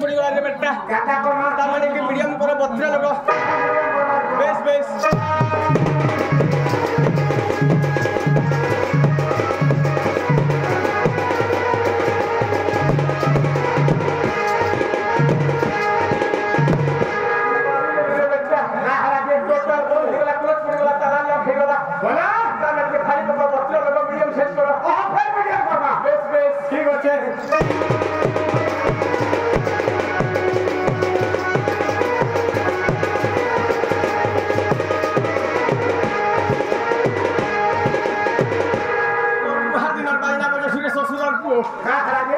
पड़ी गला रे बेटा काटा कोन ता माने कि मीडियम पर बत्रे लोग बेस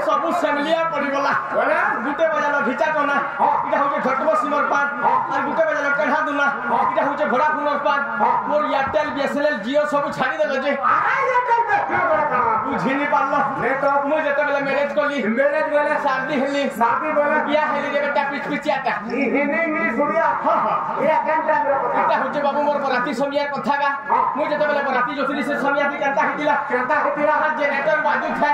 सब सेमलिया पड़ी गला गुटे बजालो घिचा टना इटा होचे झटबो सिमर पाट और गुटे बजालो कढ़ा दुना इटा होचे घोड़ा फुनर पाट मोर एयरटेल बीएसएनएल जियो सब छाड़ी देलो जे बुझिनी पारलो ने तो मु जते बेले मैरिज करली मैरिज बेले शादी बेले बियाह हेली रे बेटा पिच पिचियाटा हिनी सुड़िया ए केनटा इटा होचे बाबू मोर बराती समिया कथा का मु जते बेले बराती जोसली से समिया की केनता हितिला जनरेटर बाजू था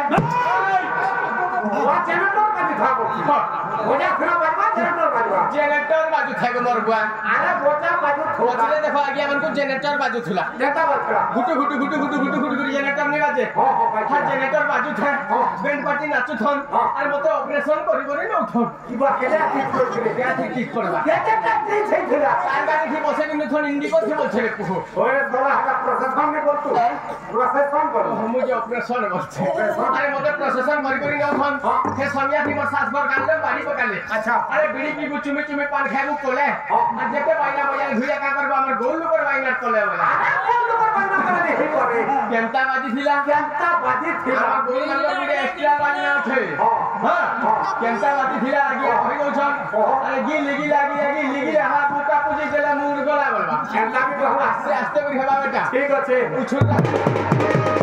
जेनेटर बाजू थे गो मोर बुआ अरे बोचा बाजू थोड़े देखो आगे मन को जेनेटर बाजू थुला जेता बतरा गुटु जेनेटर नहीं बाजे हां जेनेटर बाजू थे बैंड पार्टी नाचु थन और मते ऑपरेशन करी न उठन इबा केला ठीक करबा केते ठीक छै थुला सार गाड़ी की बसे नि थन इंडिको थि बोलछे को ओए तोरा हाका प्रशासन ने बोलतु प्रशासन करो हम जे ऑपरेशन बोलछे अरे मते प्रशासन करी न थन हे समिया थी मोर सास बर गाले बाड़ी पकाले अच्छा अरे बीड़ी पी चुमे पान खाबू कोले आ जेते बाइना बजा घुया का करबो हमर गोल पर बाइना कोले वाला गोल पर बाइना करे देखि करे केनता बाजी थिला हमर गोल वाला बीड़ी एक्स्ट्रा बाइना छे हां केनता बाजी थिला आगे होई गौ छन अरे गिली हाथ मुका पूजी देला मुर गला बोलबा केनता भी कहबा आस्ते भी हेबा बेटा ठीक আছে उछुर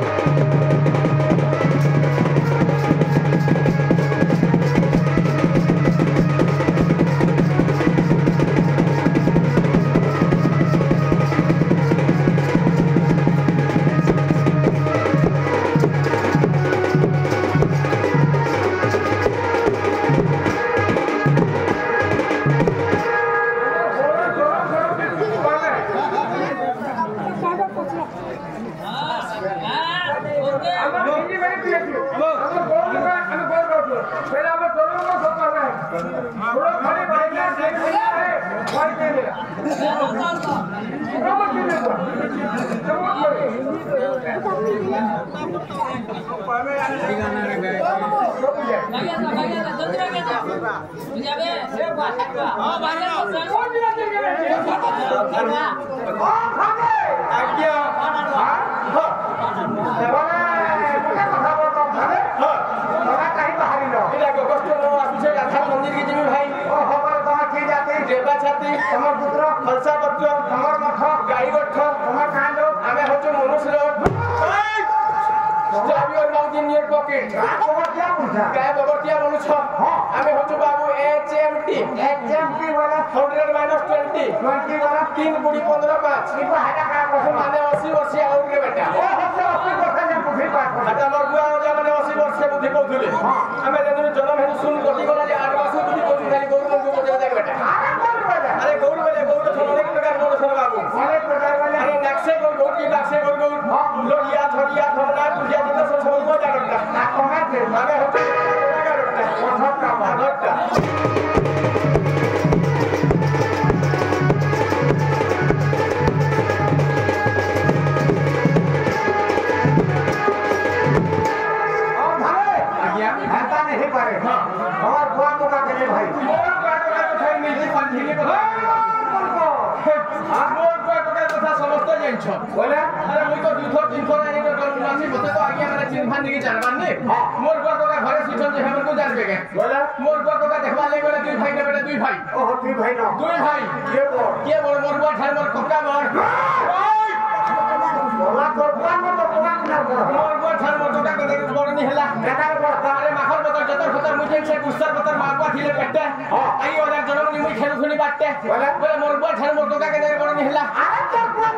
पतर मुझे से गुस्सा पतर मारवा थिले पेटे आई ओला जनम नि मुई खेलु खुनी बाटे बोले मोर बुआ ठान मोर टोका के देर बड़ निहला अरे तोर बुआ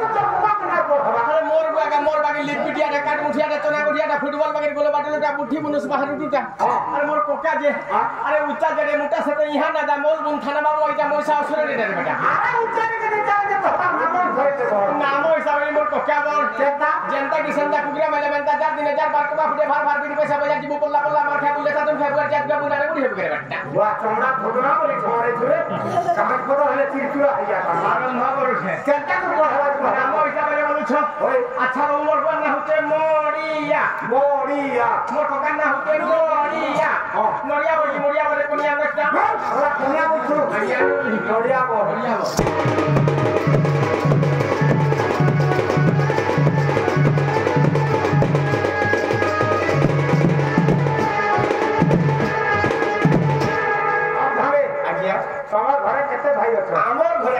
ना को अरे मोर बागी लिपिटिया रे काट मुठिया रे चना गुड़िया रे फुटबॉल बागी गोल बाटलटा मुठी मुनुस बाहर उठुटा अरे मोर कोका जे अरे उच्चा जड़े मुटा से तो यहां ना दा मोल बुन थाना बाबू ओइटा मोसा असुर रे रे बेटा अरे उच्चा के जा जे नाम हिसाब रे मोर कोका बोल जनता की संता कुगरा मेले बनता 4 दिन 1000 बार कबा फुटे भार भार बिन पैसा बजा जीबो पल्ला पल्ला मार खा बुले तुम फेब्रुआरी जात बुना रे बुढ़े करे बेटा वाह चमड़ा फुटना बोले छोरे छोरे कमत को हले चिरचुरा हैया मारन न करू छे जनता को हवा नाम हिसाब रे बोलु छ ओए अच्छा मोर बन ना होते मोरिया मोर कोका ना होते मोरिया नरिया बोले कोनिया बेटा हमरा कोनिया बोलछु नरिया बोल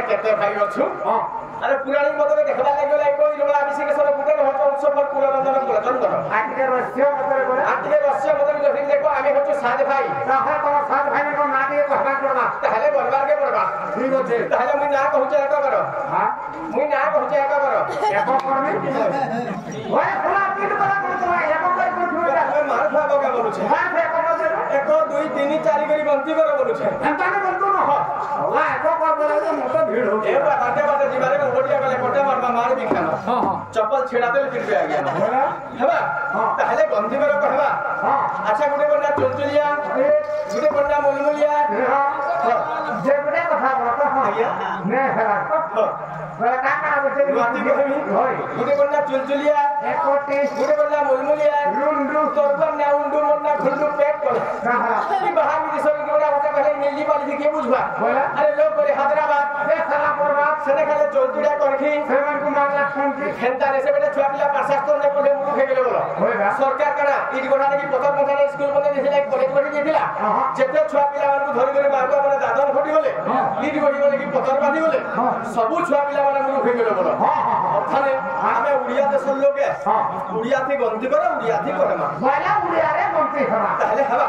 केते भाई अछु अरे पुराणी मतरे देखबा लागले कोई रोला बिसे के सब गुटे हट उत्सव पर पूरा रंजन बोला चंदन आके रस्य मतरे बोले आके रस्य मतरे जो देखो आगे हचो साथ भाई साहा तो साथ भाई को ना दिए कहबा करबा ताले बरबार के बरबा ठीक होचे ताले मुई ना कहू छे का करो हां मुई ना कहू छे का करो एको करमे ओए फला तीन बड़ा कर तो एको कर छुड़ा मार खाबो का बोलु छे हां से एको 2 3 4 करी गंती करो बोलु छे एंता ने बोलतो न होला एको कर बोले तो मत भीड़ हो ए बाटे बाटे जीवारे में ओडिया गले कोटे मारबा मार भी खाना हां हां चप्पल छेड़ा देले फिर आ गया हेबा ताले गंती करो कहबा हां अच्छा गुटे बन्ना चुलचुलिया गुटे बन्ना मुलमुलिया हां जे गुटे कथा बता हां ने हेला बड़ा का बोलते गुटी कहबी होय गुटे बन्ना चुलचुलिया एकोटे गुटे बन्ना मुलमुलिया रुंडू तोरबन ना उंडू मोन्ना खुंडू पेट कर हां ई बाहर में दिसो कि बड़ा होता पहले नीली वाली के बुझबा अरे लोग करे हैदराबाद से साला बर्बाद से खाले चोलचुड़ा करखी सेवन को मारला खंती खेलता रे से बेटा छुआ पिला प्रशासन ने कोले मुख हे गेले बोलो होयगा सरकार करा ई गोडा ने पतर पतर स्कूल बने दिसिला कॉलेज बने दिसिला जेते छुआ पिला मानकु धरि करे मारबा माने दादन फटी होले लीड बडी बोले कि पतर बांधी होले सब छुआ पिला माने मुख हे गेले बोलो अथाने हमें उड़िया देश लोग उड़िया थी गंती करे उड़िया थी करे मा वाला उड़िया रे गंती हवा ताले हवा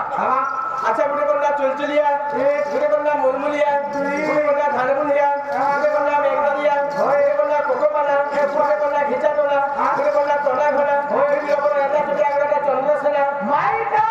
अच्छा गुटे बन्ना चुलचुलिया गुटे बन्ना मुलमुलिया गुटे बन्ना धानबुलिया गुटे बन्ना मेघदिया गुटे बन्ना कोकोपाला गुटे बन्ना घिचाटोला गुटे बन्ना टोला घोड़ा गुटे बन्ना एटा कुटिया गटा चंद्रसेना माइटा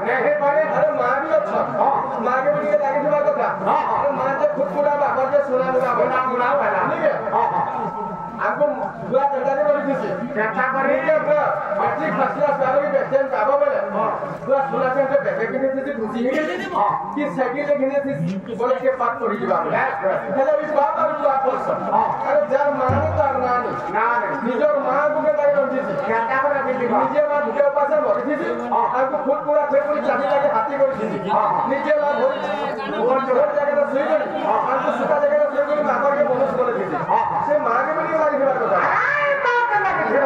नहीं पड़े अरे मां भी अच्छा मां के भी लागे थोड़ा कथा अरे मां से खुद पूरा बाबा से सुना मुना वाला ठीक है हमको पूरा करता नहीं बोली थी चर्चा करी के अच्छी फसला सारे के बेचन बाबा बोले पूरा सुना के हमको बेचे के थी खुशी है कि साइकिल लेके थी बोले के पास पड़ी जी बाबा हेलो इस बात और तू आप अरे जर मानी तर नानी ना निजर मां को के लागे रही थी चर्चा पर अभी निजे मां के पास बोली थी हमको खुद पूरा फिर पूरी चाबी लागे हाथी बोली थी निजे मां बोली और जोर जगह तो सुई गई हमको सुता जगह तो सुई गई मां के बोनस बोले थी से मां के भी लागे थी बात मां का लागे थी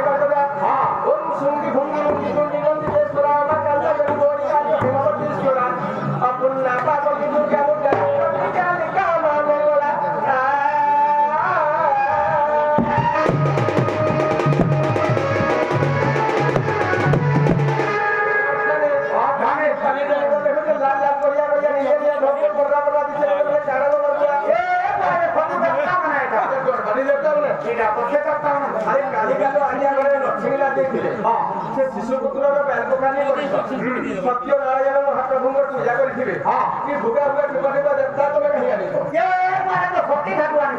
बात हां ओम सुंगी भंगी मुंगी गुंगी गुंगी देशरा मा कालजा के गोरी का जो हिमावत देशरा अपन ना पाप की दुर्गा मुर्गा क्या लिखा मां बोला शिशुपुत्र बेलपकानी सत्यनारायण महाप्रभु पूजा करेंगे कि भूगा भूगा टिपा देवता तुम कहीं आनी भक्ति भगवान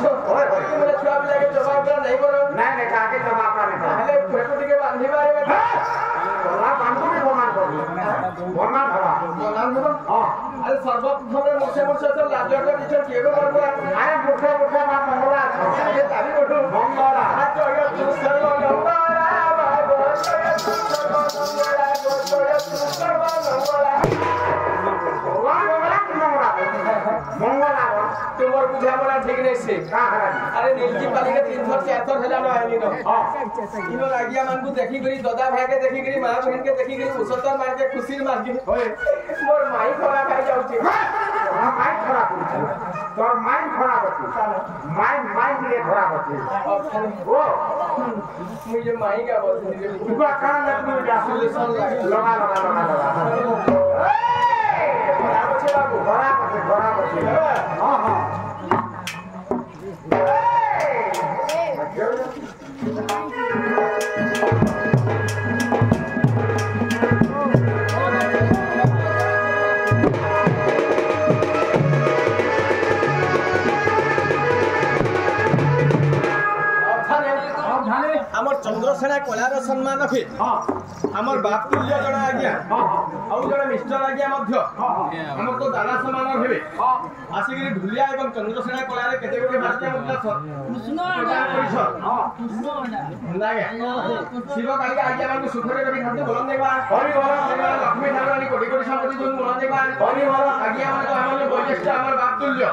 छुआ भी जाके जवाब नहीं करो नहीं काके जवाब टे बांधी अरे सर्वप्रथम मुसे मुसे तो लाजर के पीछे किए अरे मुखे मुखे मां मंगला ये तारी बोलू मंगला आज जय तू सर्व मंगला तुम्हार बुझा बड़ा ठीक नहीं से अरे नीलजी पाली के 300-400 हजार आएनी न इनो लागिया मन को देखी गरी दादा भाई के देखी गरी मां बहन के देखी गरी मुसत्तर मार के खुशी मार के मोर माई खरा खाई जाउची माई खरा तोर माई खरा बची माई लिए खरा बची ओ मुझे माई का बोल तू का कान लगनु सॉल्यूशन लगा खरा बची हां हां चंद्रसेना कलार सम्मान रखे आमर बाप तुल्य जन आज्ञा आउ जन मिस्टर आज्ञा आमर तो दादा सम्मान रखे आसिक ढुलिया और चंद्रसेना कलार केते गोटे भारतीय मुद्रा शिव काली आज्ञा मान सुखरे रवि खाते बोलन देवा लक्ष्मी ठाकुरानी कोटि कोटि संपत्ति जोन बोलन देवा आज्ञा मान को हमने वैशिष्ट आमर बाप तुल्य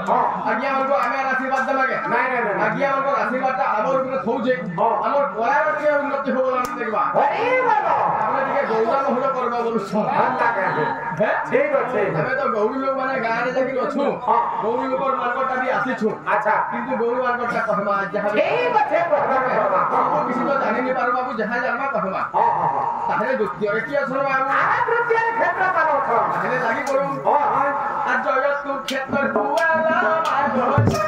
आज्ञा मान को हमें आशीर्वाद देबागे आज्ञा मान को आशीर्वाद आमर ऊपर थौजे आमर कलार के उन्नति हो बोलन देबा अरे बाबा हमने के गौरा महल करबा बोलु हैं ठीक अछि हमें तो गौरी लोग माने गाय रे जाके अछु गौरी लोग मार्केट भी आसी छु अच्छा किंतु गौरी मार्केट का कहमा जहां ठीक अछि कहमा किसी तो जानि नहीं पारो बाबू जहां जानमा कहमा हां हां ताहे द्वितीय रे की अछन बाबू आ द्वितीय रे क्षेत्र पालो छ ताहे लागि करू हां हां आ जय तू क्षेत्र हुआला आ जय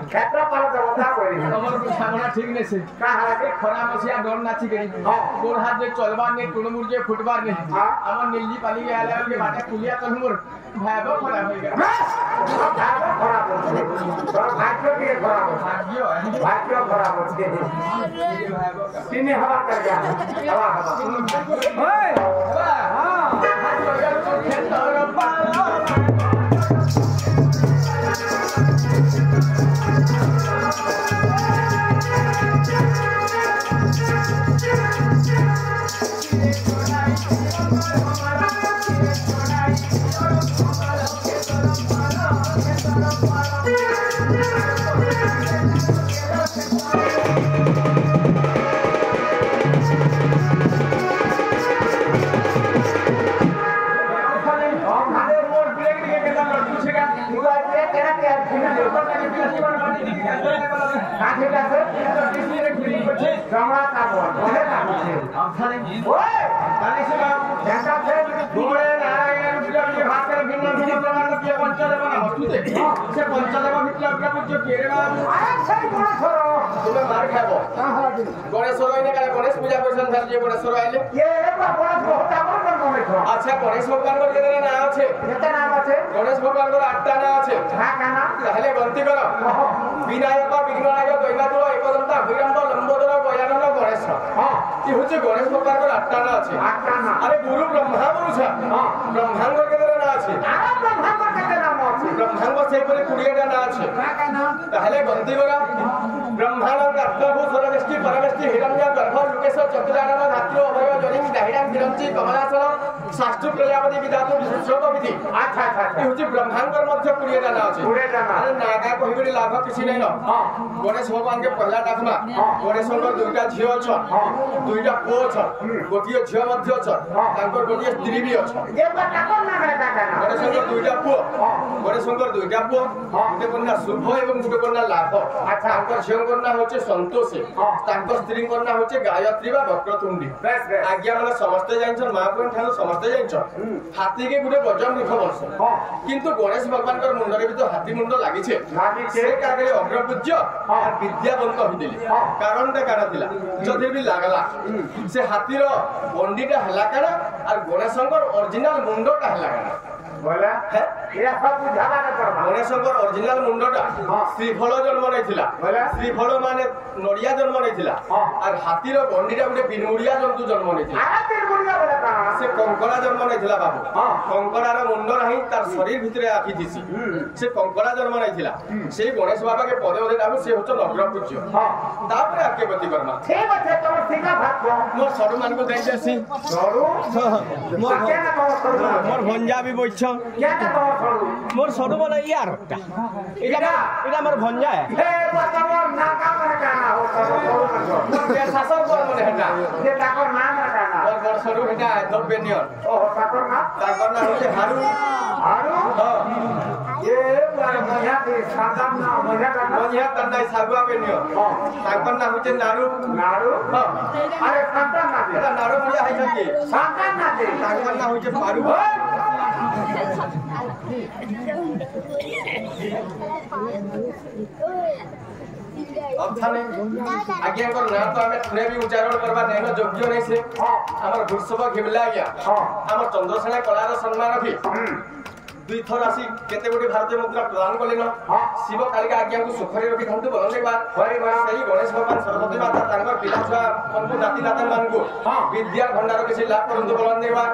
क्षेत्र पाल देवता कोई हमर सामना ठीक नहीं से का हालाके खरा मसिया डर नाची गई गोर हाथ जे चलबार ने टुणमुर जे फुटबार ने हमर नीलजी पाली के आले के बाटे कुलिया तो हमर भाइबो खरा होई गया भाइबो खरा हो तोर भाग्य के खरा हो भाग्य खरा हो तिने हवा कर गया हवा ओए हां क्षेत्र पालो पंचदेव गणेश रोइने का गणेश पूजा करसन धर जे गणेश रोइले ये गणेश बहुत आमर गणेश अच्छा गणेश भगवान को केते नाम আছে केते नाम আছে गणेश भगवान को 8টা नाम আছে हां काना তাহলে গন্তি করো বিনায়ক বিঘ্ননায়ক দৈবাতুর একদন্তা ভৈরব লম্বোদর গয়ানন গণেশ हां কি হচ্ছে গণেশ ভগবান को 8টা নাম আছে 8টা নাম আরে গুরু ব্রহ্মা বলছ हां ব্রহ্মাঙ্গ কেতে নাম আছে আরে ব্রহ্মাঙ্গ কেতে নাম আছে ব্রহ্মাঙ্গ সেইপরে 20টা নাম আছে কানা তাহলে গন্তি করো ব্রহ্মাণ্ড আত্মভূ সরবেষ্টি পরবেষ্টি হিরণ্য গর্ভ লোকেশ চতুরানন ধাত্র অভয় জনিং দাহিরাম বিরঞ্চি কমলাসন শাস্ত্র প্রজাপতি বিধাতু বিশ্বত বিধি আচ্ছা আচ্ছা এই হচ্ছে ব্রহ্মাঙ্গর মধ্যে 20টা নাম আছে 20টা নাম আরে নাগা কহিবি লাভ কিছু নাই ন हां গণেশ ভগবানকে পহলা ডাকমা গণেশঙ্কর দুইটা ঝিও অছ দুইটা পুଅ অছ গোটিয়ে ঝিও মধ্যে অছ তাঙ্কর গোটিয়ে স্ত্রী বি অছ ये बताको ना बेटा काना গণেশঙ্কর দুইটা পুଅ গণেশঙ্কর দুইটা পুଅ গোটে কন্যা শুভ এবং গোটে কন্যা লাভ আচ্ছা তাঙ্কর ঝিওঙ্কর নাম হচ্ছে সন্তোষী তাঙ্কর স্ত্রীঙ্কর নাম হচ্ছে গায়ত্রী বা বক্রতুণ্ডী বেশ বেশ আজ্ঞা মানে সমস্তে জানিছন মহাপুরাণ ঠাকুর সমস্তে জানিছন হাতিকে গোটে গজম বৃক্ষ বংশ কিন্তু গণেশ ভগবানଙ୍କର মুন্ডরে ବି ତ হাতি মুন্ড লাগিছে লাগিছে ସେ କାଗରେ ଅଗ୍ରପୂଜ୍ୟ আর বিদ্যাবন্ত হইতিলে কারণটা কারা ଥିଲା যদি ବି লাগলা ସେ ହାତୀର ଗଣ୍ଡିଟା ହେଲା କାଣା আর গণেশঙ্কর অরিজিনাল মুন্ডটা ହେଲା কাଣା बोला है ये सब बुझावा के करबा গণেশঙ্কর অরিজিনাল মুন্ডটা শ্রীফল জন্ম নেইଥିଲା শ্রীফল মানে নড়িয়া জন্ম নেইଥିଲା আর হাতীর গন্ডিটা গোটে বিনুড়িয়া জন্তু জন্ম নেইଥିଲା আরে তিন গুড়িয়া বলে কানা সে কঙ্কড়া জন্ম নেইଥିଲା বাবু কঙ্কড়ার মুন্ড নাই তার শরীর ভিতরে আখি দিছি সে কঙ্কড়া জন্ম নেইଥିଲା সেই গণেশ বাবাকে পদে পদে ডাকু সে হচ্ছে অগ্রপূজ্য তারপরে আকে গতি করমা ঠিক আছে তোমার সিগা ভাত মোর সরু মানকু দেই দেছি সরু মোর কেন তোমার সরু মোর ভঞ্জা বি বইছ কেন তোমার সরু মোর সরু বলে ইয়ারটা এটা মোর ভঞ্জা হে বাতাবর না কামে কানা ও সরু কে শাসন কর মনে হেটা যে তাকর নাম কানা মোর বড় সরু হেটা দব্বে নিয়র ও তাকর না তারপর না হচ্ছে হারু আরো ये मजा के सादाम ना मजा का মজিয়া তান্দাই সাগুয়া বে নিয়র তারপর না হচ্ছে নারু नारू अरे संतान ना दे এটা নারু মজিয়া হইছে কি संतान ना दे তারপর না হচ্ছে পারু অবথানে আজ্ঞাঙ্কর না তো আমি থুনে বি উচ্চারণ করবা নেন যোগ্য নাই সে আমার ভূষব ঘিবলা আজ্ঞা আমার চন্দ্রসেনা কলার সম্মান রখি দুই থর আসি কেতে গোটি ভারতীয় মুদ্রা প্রদান কলিন শিব কালিকা আজ্ঞাকে সুখরে রখি থাকতে বলনে বা সেই গণেশ ভগবান সরস্বতী মাতা তাঙ্কর পিলা ছুয়া মনকু নাতি নাতন মানকু বিদ্যা ভণ্ডার কিছু লাভ করন্তু বলন দেবা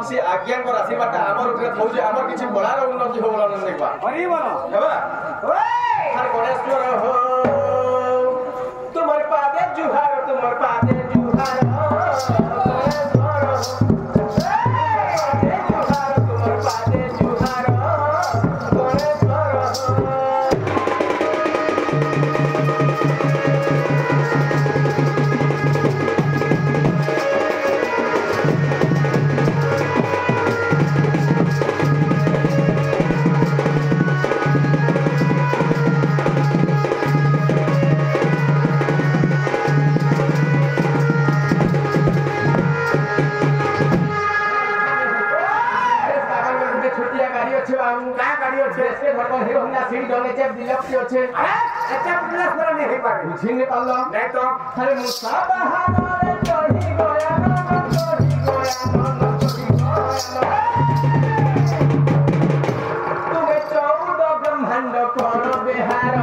সে আজ্ঞাঙ্কর আশীর্বাদটা আমার উপরে থাউছে আমার কিছু বড়ার উন্নতি হো বলন দেবা हरि बोलो হেবা हर गणेश हो तुम्हारे पादे जुहार तुम्हारे पादे जुहार तुम्हारे पादे जुहार का गाड़ी আছে से भगवान हिरो होंडा सीट डोने चेप दिलक की আছে अच्छा प्लस पर नहीं है पारे बुझी नहीं पालो नहीं तो अरे मुसा बहाना रे चढ़ी गया ना चढ़ी गया तुम्हें 14 ब्रह्मांड पर बिहार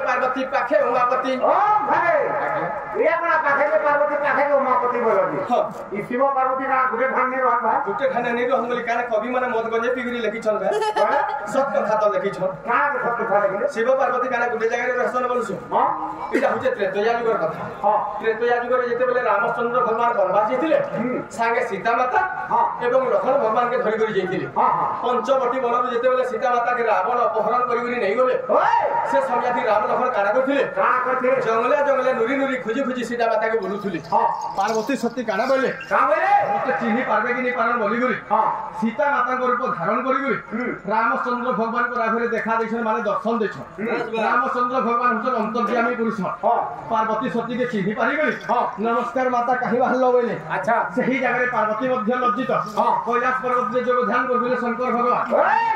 पार्वती पाखे उमापति ओ भाई ये बड़ा पाखे के पार्वती पाखे के उमापति बोलती ई शिव पार्वती का गुटे खाने रहन बा गुटे खाने नहीं रहन बोली काने कवि माने मत गंजे पिगरी लिखि छन बे सब कथा तो लिखि छन का सब कथा लिखि शिव पार्वती काने गुटे जगह रे रहसन बोलछु हां इटा होचे त्रेतया युगर कथा हां त्रेतया युगर जेते बेले रामचंद्र भगवान वनवास जेतिले संगे सीता माता हां एवं लखन भगवान के धरि करी जेतिले हां हां पंचवटी वन जेते बेले सीता माता के रावण अपहरण करी नहीं गले से समय नियाती राम लखन काना करथिले जंगले जंगले नुरी नुरी खुजी खुजी सीता माता के बोलुथुली पार्वती सती काना बोले मते चिन्ही पारबे कि नहीं पारन बोली गुरी सीता माता को रूप धारण करी गुरी रामचंद्र भगवान को राघरे देखा दैछन माने दर्शन दैछन रामचंद्र भगवान हुन अंतर्यामी पुरुष पार्वती सती के चिन्ही पारी गली नमस्कार माता कहि बाहलो बोले अच्छा सही जगह पार्वती मध्य लज्जित कैलाश पर्वत में जो ध्यान करबिले शंकर भगवान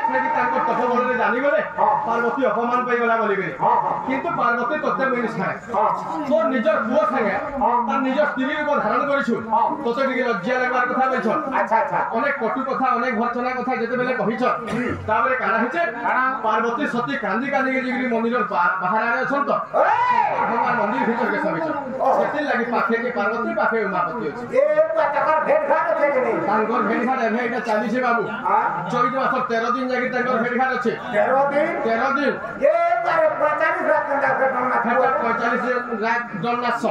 सेठी तांको तपोबल रे जानी गले पार्वती अपमान पाई गला बोली गली किंतु पार्वती तते मिनि छाए तो निजर पुओ संगे तार निजर स्त्री रूप धारण करिछु तते टिके लज्जा लागबार कथा बोलछ अच्छा अच्छा अनेक कटु कथा अनेक भर्सना कथा जेते बेले कहिछ ताबरे काना हिचे पार्वती सती कांदी कांदी के जिगरी मंदिर बाहर आरे अछन तो भगवान मंदिर भीतर के सबिछ सेति लागि पाखे के पार्वती पाखे उमापति अछि ए तकर भेट घाट अछि कि नहीं तांकर भेट घाट एमे एटा चाली छे बाबू चैत मास 13 दिन जाके तांकर भेट घाट अछि 13 दिन ए तारे 45 रात कंदा करना था 45 रात जन्नास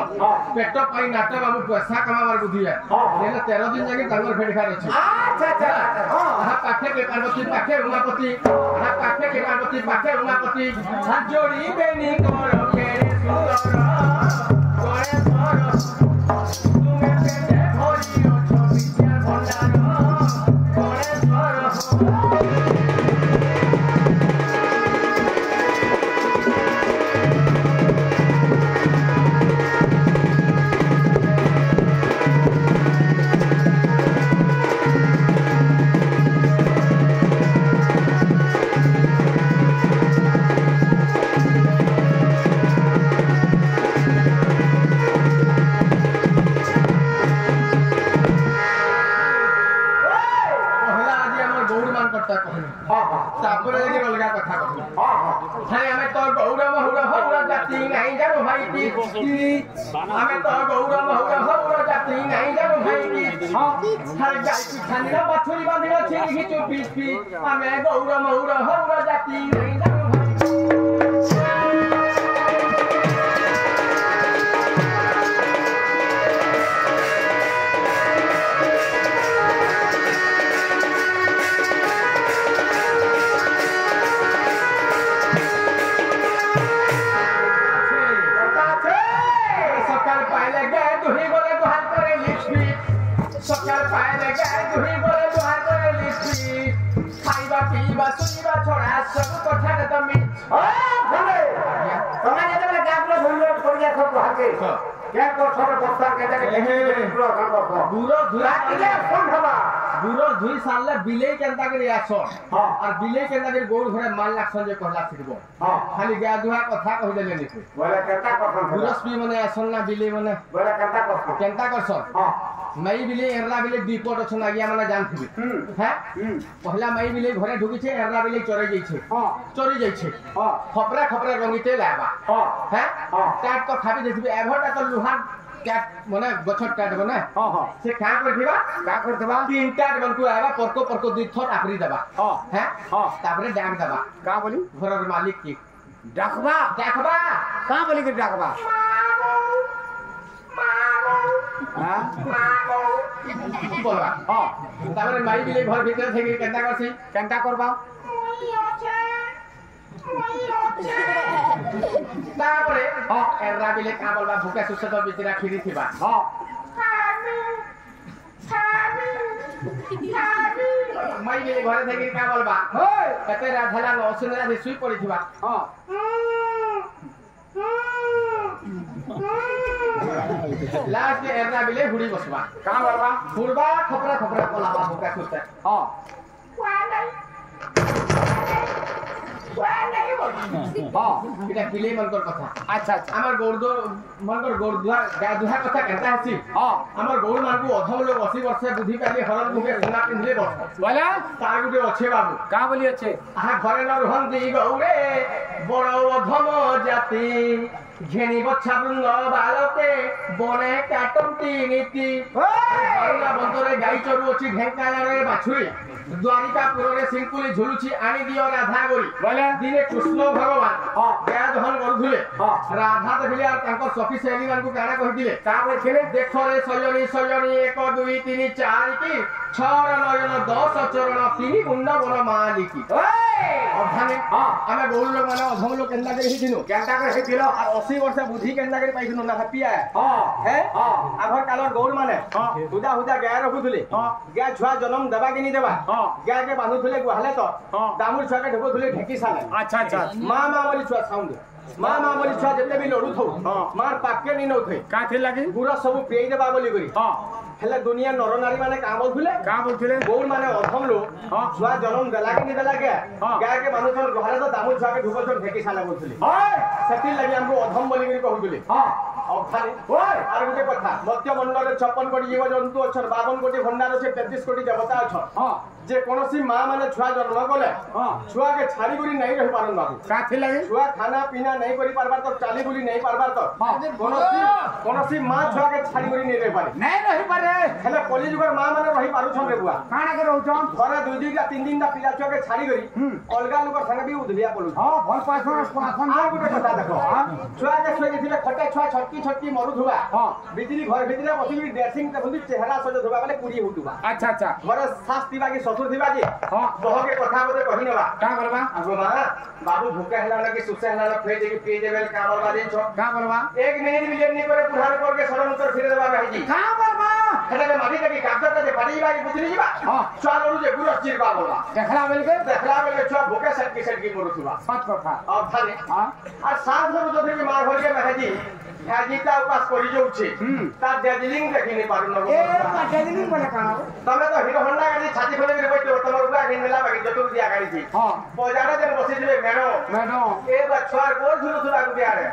पेट पाई नाटा बाबू पैसा कमावार बुद्धि है नेले 13 दिन जाके तांकर भेट घाट अछि अच्छा अच्छा हां पाखे के पार्वती पाखे उमापति हां पाखे के पार्वती पाखे उमापति हाथ जोड़ी बेनी करो के सुंदर गोरे सर तुमे पेटे भरियो छबिचार भंडार गोरे सर तापर लेके अलगा कथा कहू हाय हमें तो गौरा महुरा हौरा जाति नहीं जानो भाई की हमें तो गौरा महुरा हौरा जाति नहीं जानो भाई की हर गाय की खानिया बाछुरी बांधिला छी घिचो पीस पी हमें गौरा महुरा हौरा जाति नहीं जानो सकाल पाए गए दुही बोले दुहार करे लिखी खाइबा पीबा सुनिबा छोड़ा सब कथा रे तमी भले तमे जेते गाबलो भुलो पड़िया सब भागे क्या को सब बस्ता के देखे पूरा काम कर पूरा धुरा के फोन हवा पूरा धुई सालले बिले केनता के आसो और बिले केनता के गोड़ घरे माल लाखन जे कहला छिरबो खाली गा दुहा कथा कहि देले निकु बोले केनता करसन पुरस्पी मने आसन ना बिले मने बोले केनता करसन मई बिले एरला बिले दीपट अछन आगिया माने जानथिबी हैं पहला मई बिले घरे ढुकी छे एरला बिले चोरे जाई छे चोरी जाई छे खपरा खपरा रंगीते लाबा हैं काट तो खाबी देखबी एभटा तो लुहार काट माने गछट काट बने से का करथिबा तीन काट बनकु आबा परको परको दुई थर आपरी दबा हैं तापरे डाक दबा का बोली घरर मालिक की डाकबा डाकबा का बोली के डाकबा बोलबा तापरे माई बिले घर भीतर थेके केनता करसी केनता करबा तापरे एररा बिले का बोलबा भूका सुसत बिचरा खिरी थिबा माई बिले घर थेके का बोलबा कते राधला नसुनरा से सुई पड़ी थिबा लास्ट के एरना बिले हुड़ी बसबा का बोलबा हुड़बा खपरा खपरा कोलाबा भूका सुसत इटा बिले मनकर कथा अच्छा अच्छा हमर गोरदो मनकर गोरदुआ गादुहा कथा कहता हसी हमर गोर मानकु अधम लोग 80 वर्ष बुद्धि पाले हरन मुके सोना पिंधले बस बोला तार गुटे अच्छे बाबू का बोली अच्छे आ घरे न रहंती गौरे बड़ अधम जाति घेनी बच्छा बृंद बालके बने काटंती नीति बारुला बंदरे गाई चरु अछि ढेंकानारे बाछुरी द्वारिकापुर रे सिंकुली झुलुछि आनी दियो राधा गोरी बोले दिने कृष्ण भगवान गाय धन କରୁଥିଲେ ରାଧା ଦେଖିଲେ ଆଉ ତାଙ୍କ ସଖୀ ସହେଲି ମାନଙ୍କୁ କାଣା କହିଥିଲେ ତାପରେ ଖେଳେ ଦେଖରେ ସଜଣୀ ସଜଣୀ 1 2 3 4 କି 6 9 10 ଚରଣ 3 ଗୁଣ୍ଡ ବନ ମାଲିକି ଅଧାନେ ଆମେ ବହୁ ଲୋକ ମାନେ ଅଧମ ଲୋକ କେନ୍ତା କରି ହେଇଥିନୁ କେନ୍ତା କରି ହେଇଥିଲ আর 80 ବର୍ଷ ବୁଦ୍ଧି କେନ୍ତା କରି ପାଇଥିନୁ ନା ହାପିଆ আগর কালর গৌর মানে হুদা হুদা গায়ে রখুলে গায়ে ছুয়া জন্ম দেবা কি নি দেবা গায়ে বাঁধুলে গুহালে তো দামুর ছুয়াকে ঢুকুলে ঢেকি সালে আচ্ছা আচ্ছা মা মা বলি ছুয়া সাউন্ড মা মা বলি ছুয়া যেতে বি লড়ু থৌ মার পাকে নি নথে কাথে লাগি গুড় সবু পেই দেবা বলি করি হেলে দুনিয়া নরনারী মানে কাম বলথুলে গৌর মানে অধম লোক ছুয়া জন্ম দেলা কি নি দেলা গায়ে বাঁধুছন গুহালে তো দামুর ছুয়াকে ঢুকুছন ঢেকি সালে বলথুলে সেটি লাগি আমকু অধম বলি করি কহুতুলে আর গোটে কথা মধ্য মন্ডলে 56 কোটি জীব জন্তু অছন 52 কোটি ভণ্ডার আছে 33 কোটি দেবতা অছন যে কোনসি মা মানে ছুয়া জন্ম কলে ছুয়া কে ছাড়ি গুলি নাই রহি পারন বাবু কাথে লাগি ছুয়া খানা পিনা নাই করি পারবার তো চালি গুলি নাই পারবার তো কোনসি মা ছুয়া কে ছাড়ি গুলি নাই রহি পারে নাই রহি পারে হেলে কলি যুগর মা মানে রহি পারুছন রে বুয়া কানা কে রহুছন ঘরে 2 দিনটা 3 দিনটা পিলা ছুয়া কে ছাড়ি করি অলগা লোকর संगे भी উদলিয়া পড়ু ভাল পাছন আর গোটে কথা দেখো ছুয়া কে ছুয়া দিলে খটে ছুয়া ছটকি ছটকি মরুথুবা ভিতরি ঘর ভিতরে বসি ড্রেসিং তে চেহারা সজ থুবা মানে কুড়ি হুতুবা আচ্ছা আচ্ছা ঘরে শাস দিবা কি শ্বশুর দিবা কি বহকে কথা বলে কহি নেবা কা করবা আগো মা বাবু ভুকা হেলা না কি সুসে হেলা না ফেজে কি পিয়ে দেবেল কা বলবা দিন ছো কা করবা 1 মিনিট মিলিয়ন নি করে পুরার করকে সরল উত্তর ফিরে দেবা ভাইজি কা করবা হেলা মাটি থেকে কাগজটা দে পাড়ি বাকি বুঝলি যাবা চলু যে গুরস চিরবা বলবা দেখলা বেলকে ছ ভুকা সটকি মরুথুবা সত কথা আর থানে আর সাত ধরো যদি মা ঘরকে ভাইজি ভাজিটা উপাস করি যাচ্ছে তার দার্জিলিং দেখিনি পারু না এ দার্জিলিং বলে কানা তবে তো হিরো হোন্ডা গাড়ি ছাতি ফেলে করে বইতে তোমার উপরে আগে মেলা বাকি যত দিয়া গাড়ি জি বাজারে যেন বসে দিবে মেনো এ বা ছয় গোল ঝুলু ঝুলা গুটি আরে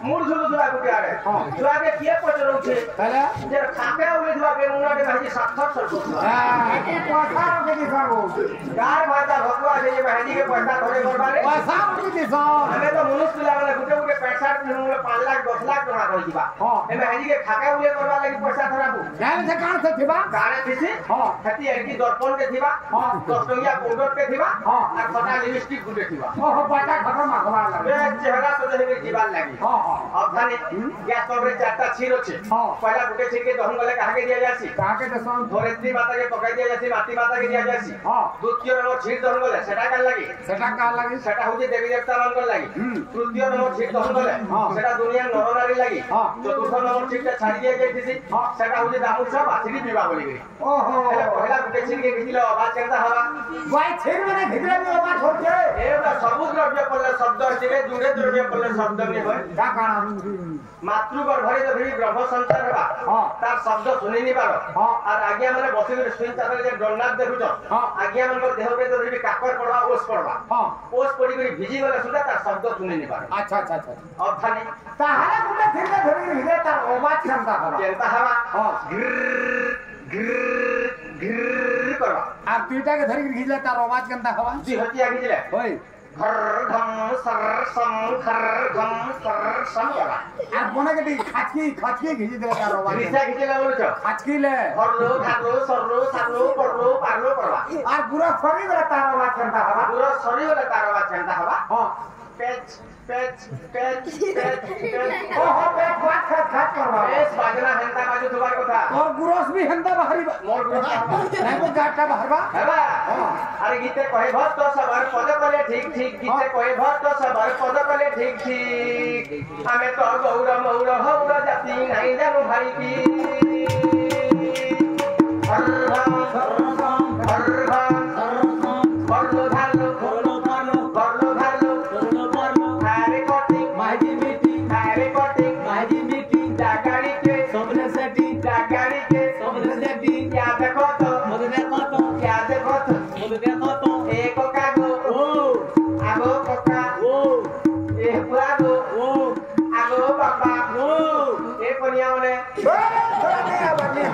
মুর ঝুলু ঝুলা গুটি আরে ছয়াকে কি পচে রউছে তাহলে যে খাকে উলে দিবা কে উনাকে ভাজি সাক্ষর সরকু হ্যাঁ এই কথা রকে দিছাবো গার মাতা ভগবা যে ভাজি কে পয়সা ধরে করবারে পয়সা কি দিছ আমি তো মনুষ্য লাগলে গুটে গুটে 65 মিনিট 5 লাখ 10 লাখ টাকা কই দিবা এ ভাজি কে খাকে উলে করবা লাগি পয়সা ধরাবো গালে से কার से থিবা গারে দিছি হাতি একি দর্পণ কে থিবা 10 টঙ্কিয়া পাউডার কে থিবা আর খটা লিপস্টিক গুটে থিবা পাটা খতম মাখবার লাগে এ চেহারা সজে হেকে জীবান লাগি অবধানে গ্যাস তবে চারটা ছির আছে পয়লা গুটে ছিরকে দহন গলে কাহাকে দিয়া যাসি কাকে দেছন ধরেত্রী মাতা কে পকাই দিয়া যাসি মাটি মাতা কে দিয়া যাসি দ্বিতীয় নম্বর ছির দহন গলে সেটা কার লাগি সেটা হচ্ছে দেবী দেবতা মানকর লাগি তৃতীয় নম্বর ছির দহন গলে সেটা দুনিয়ার নরনারী লাগি চতুর্থ নম্বর ছিরটা ছাড়ি দিয়া যাইতিছি সেটা হচ্ছে দামুসা বাসিরি বিবাহ বলি গরি পয়লা গুটে ছিরকে ভিজিলে আওয়াজ কেনতা হবা ভাই ছির মানে ভিতরে भी আওয়াজ হচ্ছে এবা সবু দ্রব্য পড়লে শব্দ হইবে জুড়ে দ্রব্য পড়লে শব্দ নি হয় কা কানা মাতৃগর্ভরে যদি ব্রহ্ম সঞ্চার হবা তার শব্দ শুনি নি পার আর আজ্ঞা মানে বসি করে শুনি তারে যে জন্নাথ দেখুছ আজ্ঞা মানে দেহকে যদি কাকর পড়বা ওস পড়বা ওস পড়ি করে ভিজি গলে সুদা তার শব্দ শুনি নি পার আচ্ছা আচ্ছা আচ্ছা অর্থাৎ তাহলে গুটে ছিরকে ধরি হিলে তার আওয়াজ কেনতা হবে কেনতা হবা ঘির করবা আর তুইটাকে ধরি হিলে তার আওয়াজ কেনতা হবে জি হতি আগে দিলে ওই ঘর ঘম সর সম ঘর ঘম সর সম করবা আর মনে কেটি খাচকি ঘিজি দিলে তার আওয়াজ রিসা খিচলে বলছ খাচকিলে ঘরলো ঘাটলো সরলো সারলো পড়লো পারলো করবা আর পুরো শরীর গলে তার আওয়াজ কেনতা হবে পুরো শরীর গলে তার আওয়াজ কেনতা হবা পেচ পেচ পেচ পেচ ওহো পেট খাত করবা পেচ বাজনা হেনতা বাজু তোমার কথা তোর গুরস भी হেনতা বাহারিবা মোর গুরস নাই তো গাটটা বাহারবা হেবা আরে গীতে কহে ভক্ত সবার পদ কলে ঠিক ঠিক গীতে কহে ভক্ত সবার পদ কলে ঠিক ঠিক আমি তো গৌর মৌর হৌর জাতি নাই জানো ভাই কি হররাম হররাম হররাম বললো ধালো বললো পালো বললো ধালো বললো পালো আরে কটি মাইজি মিটি আরে কটি মাইজি মিটি জাগাড়ি কে সবনে সেটি জাগাড়ি কে সবনে সেটি क्या देखो तो मुझे देखो तो क्या देखो तो मुझे देखो तो एक कागो ओ आगो कोका ओ ए पुरागो ओ आगो बाबा ओ ए कोनियाओने थोड़ा नहीं आवाज नहीं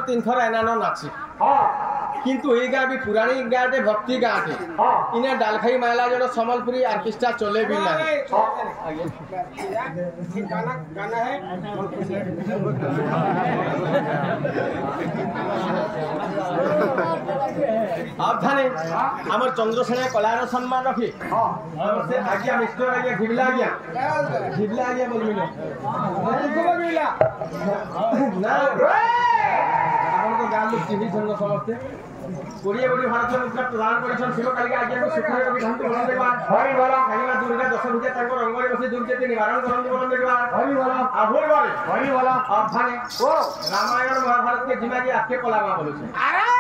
तीन थर एनानो नाची किंतु ए गाँ भी पुरानी गाँ टे भक्ति गाँ टे इन्हें डालखाई माला जो समलपुरी ऑर्केस्ट्रा चले भी नहीं गाना है अब थाने हमर चंद्रसेना कलार सम्मान रखी से आज्ञा मिस्टर आज्ञा घिबला आज्ञा बोलबी ना अपन तो गाँ लोग चिन्ही संग समझते कोरिया बड़ी भारतीय मुद्रा प्रदान परिषद शिव कालिका आज्ञा को सुखमय विधान तो बोलन देबा हरि बोला कहिमा दुर्गा दश भुजा ताको रंगरे बसे दुर्गति निवारण करन बोलन देबा हरि बोला आहुर बोले हरि बोला अब थाने ओ रामायण महाभारत के जिमा जी आके पलावा बोलु छे अरे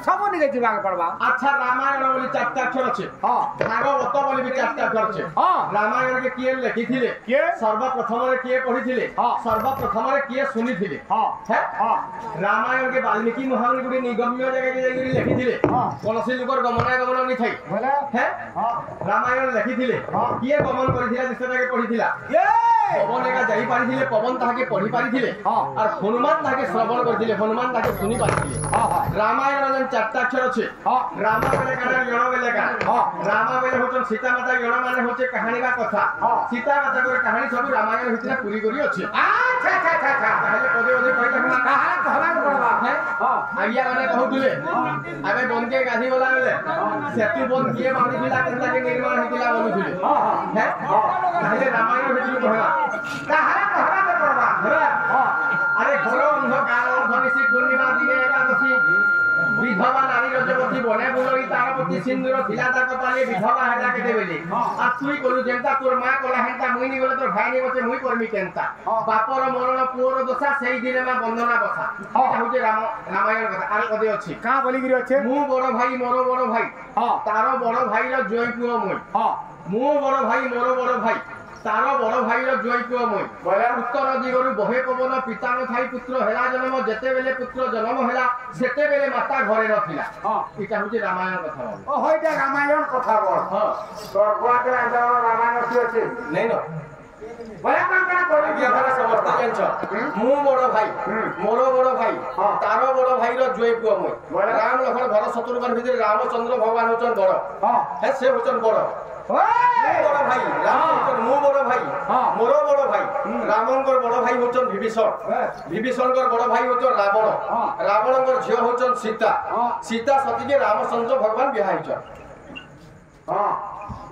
सब निके जिमा के पड़बा अच्छा रामायण बोली चारटा अक्षर अछि हां भागवत बोली भी चारटा अक्षर अछि हां रामायण के किए लिखिथिले के सर्वप्रथम रे किए पढिथिले हां सर्वप्रथम रे किए सुनिथिले हां है हां रामायण के वाल्मीकि महामुनि गुडी निगम्य जगह के लिखिथिले कौनसी लोकर गमनागमन नहीं थाई हैं रामायण लिखिथिले किए गमन करिथिला दिसटा के पढिथिला पवन एका जाई पारिथिले पवन ताके पढि पारिथिले और हनुमान ताके श्रवण करथिले हनुमान ताके सुनि पारिथिले रामायण जन चारटा अक्षर अछि रामा बेले काना यण बेले का रामा बेले होचन सीता माता यण माने होचे कहानी बा कथा सीता माता को कहानी सब रामायण भितरे पूरी करी अछि अच्छा पहले पदे पदे कहला कहानी कहला पड़बा है आज्ञा माने कहउथिले आबे बन के गाधी वाला बेले सेतु बन किए बांधिथिला केनता के निर्माण हितिला बोलुथिले हैं पहले रामायण भितरे कहला कहारा पड़बा अरे घोर अंधकार धनिसी पूर्णिमा दिने एकादशी विधवा नारी रजवती बने बुलई तार प्रति सिंदूर थिला ताक पाले विधवा हेला के देबेली आ तुई कोलु जेंता तोर मां कोला हेंता मुई नी बोले तोर भाई नी बचे मुई करमी केंता बापर मरण पुअर दशा सेही दिने मा बंधना बसा होजे रामायण कथा आर कदे अछि का बोली गिरी अछि मु बड़ भाई मोर बड़ भाई तारो बड़ भाई रो जोई पुओ मुई मु बड़ भाई मोर बड़ भाई तारो बड़ भाई रो जोई पुओ मुई बोले उत्तर दिगरु बहे पवन पिता न थाई पुत्र हेला जन्म जेते बेले पुत्र जन्म हेला सेते बेले माता घरे रखिला इटा होची रामायण कथा ओ होइटा रामायण कथा बोल स्वर्गवाद रामायण अछि नै न बोले कोन कोन कोन हमरा समस्त जानछ मु बड़ भाई मोर बड़ भाई तारो बड़ भाई रो जोई पुओ मुई राम लखन घर शत्रुघ्न भितर रामचंद्र भगवान होचन बड़ हे से होचन बड़ बड़ भाई राम मु बड़ भाई मोर बड़ भाई रामंकर बड़ भाई होचन विभीषण विभीषणकर बड़ भाई होचन रावण रावणकर झियो होचन सीता सीता सती के रामचंद्र भगवान बिहाइछन हां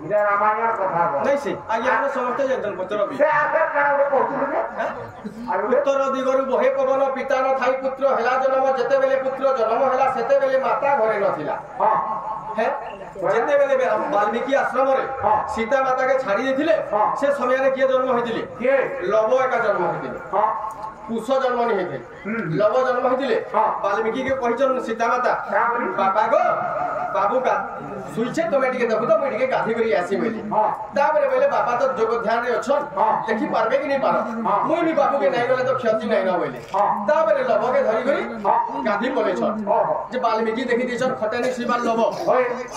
इरा रामायण कथा नै से आगे हम समस्त जनतन पत्र भी से आकर काना कहतुले उत्तर दिगरु बहे पवन पिता न थाई पुत्र हेला जन्म जेते बेले पुत्र जन्म हेला सेते बेले माता घरे नथिला हां है जेते बेले वाल्मीकि आश्रम रे सीता माता के छाड़ी देथिले से समय रे किए जन्म होइतिले के लव एका जन्म होइतिले हां कुश जन्म नहीं हेते लव जन्म होइतिले वाल्मीकि के कहिचन सीता माता बाबा गो बाबू का सुइछे तमे टिके देखु तो टिके गाधी करी आसी बेली ताबरे बेले बाबा तो जोग ध्यान रे अछन देखि पारबे कि नहीं पार मुई भी बाबू के नहीं गले तो क्षति नहीं न होइले ताबरे लव के धरी करी गाधी पले छन जे वाल्मीकि देखि दिछन खटेनी शिवा लव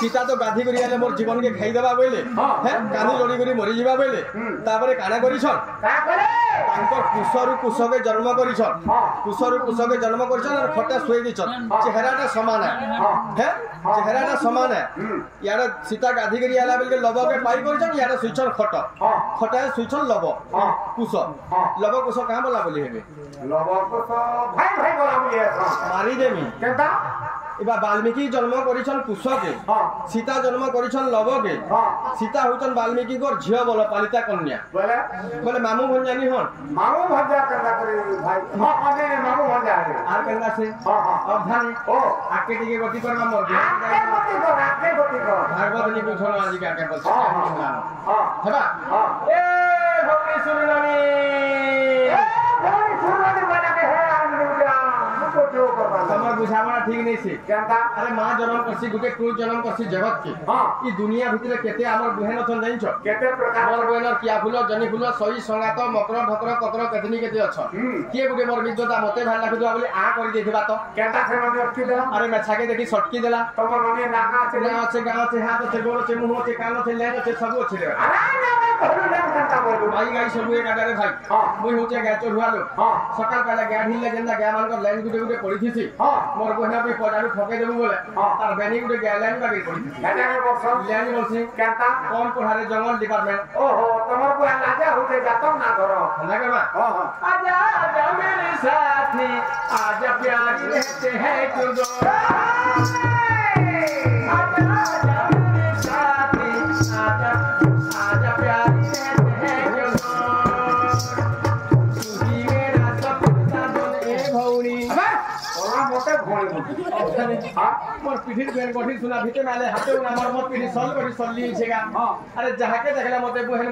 सीता तो गाधी करी आले मोर जीवन के खाई देबा बोले हैं कानी लड़ी करी मरि जीवा बोले ताबरे काना करिछन का करे तांकर कुशरु कुश के जन्म करिछन कुशरु कुश के जन्म करिछन और खटा सोई दिछन चेहराटा समान है चेहराटा समान है यार सीता गाधी करी आला बेल के लव के पाई करिछन यार सुइछन खटा खटा सुइछन लव कुश लव कुश का बोला बोली हेबे लव कुश भाई भाई बोला बोली मारी देमी केता इबा वाल्मीकि जन्म करिछन कुश के सीता जन्म करिछन लव के सीता होचन वाल्मीकि को झियो बोल पालिता कन्या बोले मामू भंजानी हन मामू भंजा करना करे भाई अने मामू भंजा है आर करना से अब धानी ओ आके दिके गति करना मोर आके गति कर भागवत नि पूछो आज के आके बस हेबा ए भक्ति सुननी बना के है समर बुझावना ठीक नहीं से जानता अरे मां जन्म करसी गुटे टूल जन्म करसी जगत के ई दुनिया भितरे केते हमर बहन अछन जानिछो केते प्रकार मोर बहन किया फूल जनी फूल सही संगात मकर ढकर कतर केतनी केते अछ के गुटे मोर विद्वता मते भाल लाख दिवा बोले आ करि देथिबा तो केता से मन अटकी देला अरे मछा के देखि सटकी देला तमर मने नाका से गाछ से हाथ से गोड़ से मुंह से कान से लेन से सब अछि अरे कहलु ना घंटा बोलू भाई गाई सब एक आडे भाई हां मुई होचे गाय चढ़ुआ लो हां सकाल पहले गाय ढिले जेंदा गाय मान को लाइन गुटे गुटे पड़ी थी हां मोर बहना पे पजारू ठोके देबु बोले हां तार बेनी गुटे गाय लाइन बाकी पड़ी थी गाना में बक्स लाइन बोलसी केता कौन पढ़ारे जंगल डिपार्टमेंट ओहो तमर को लाजा होते जातो ना करो ना करवा हां हां आजा आजा मेरे साथी आजा प्यारी रहते हैं क्यों दो आजा आजा मेरे साथी आजा आजा प्यारी रहते हैं क्यों दो तू ही मेरा सबका दोन ए भौनी ओला मोटे घोड़ी मुझे हां मोर पीठी बेन गठी सुना भीतर नाले हाथे उना मोर मोर पीठी सल गठी सल्ली छेगा हां अरे जहाके देखला मते बुहेन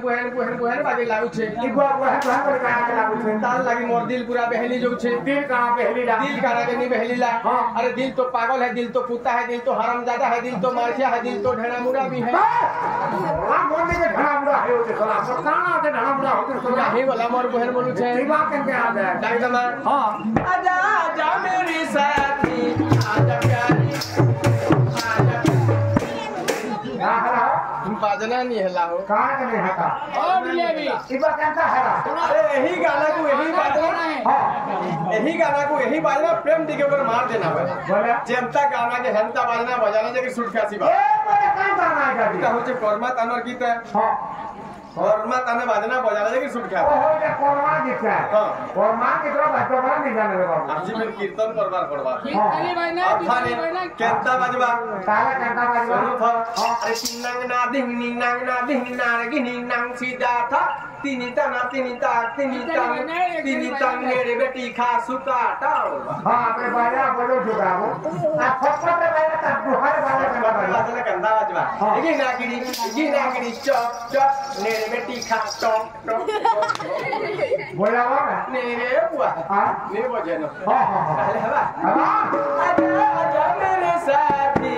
बागे लागु छे इगुआ वह कर का लागू छे ताल लागी मोर दिल पूरा बहली जो छे दिल कहां पहली ला दिल का रागे नहीं बहली ला हाँ। अरे दिल तो पागल है दिल तो कुत्ता है दिल तो हरामजादा है दिल तो मारखिया है दिल तो ढेड़ा मुड़ा भी है हां मोर के ढाना मुड़ा है होते सला सरकाना के ढाना मुड़ा होते सला हे वाला मोर बहन बोलू छे दिवा के आ जाए डाक्टर मां हां आजा आजा मेरी साथी आजा प्यारी आजा हां तुम बाजना नहीं हला हो कहां के नहीं हटा और ये भी इबा कहता है अरे यही गाना को यही बाजना हां यही गाना को यही बाजना प्रेम दी के ऊपर मार देना वाला बोला जनता गाना के हंता बाजना बजाना जे सुट खासी बा ए बोले कहां गाना है गाड़ी का होचे कर्मा तानर गीत है हां कर्मा ताने बाजना बजाना जे सुट खा ओहो ये कोरमा गीत है हां कोरमा की तरह बात बड़ा नहीं जाने रे बाबू आज में कीर्तन करबार पड़बा कीर्तनी भाईना अथाने केंता बजबा ताला कंटा बाजवा सुनो था अरे किन्नंग ना दिंग ना गिनी नंग सीधा था तिनी तंग मेरे बेटी खा सुकाटाओ हां अपने बाजा बोलो जुगाओ आ फटफट बाजा का दुहर बाजा का बाजना कंदा बजबा इगी ना गिनी चप चप मेरे बेटी खा टॉप टॉप बोला हुआ नेरे बुआ हां ने बजे न हां हां अरे हवा हां आजा आजा मेरे साथी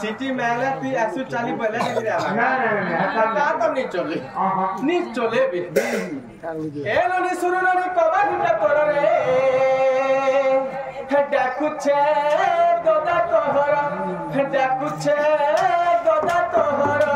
सिटी मेले ती 140 पहले नहीं रहा नहीं हटा तो नहीं चले हां नहीं चले भी ए लो शुरू लो कबा घुटा तोड़ रे हटा कुछ गोदा तोहरा हटा कुछ गोदा तोहरा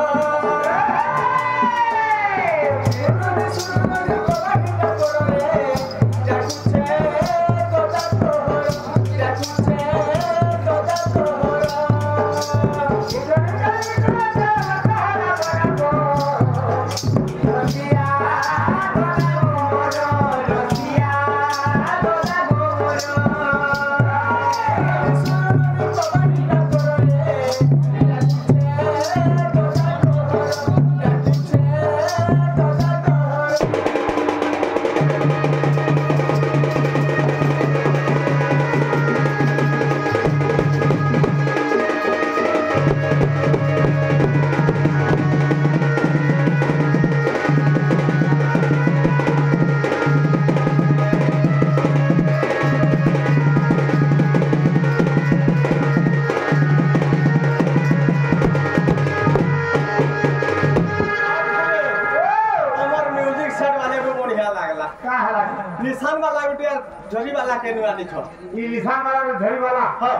निशान वाला गुटे झरी वाला के नुआनी छ ई लिसान वाला झरी वाला हां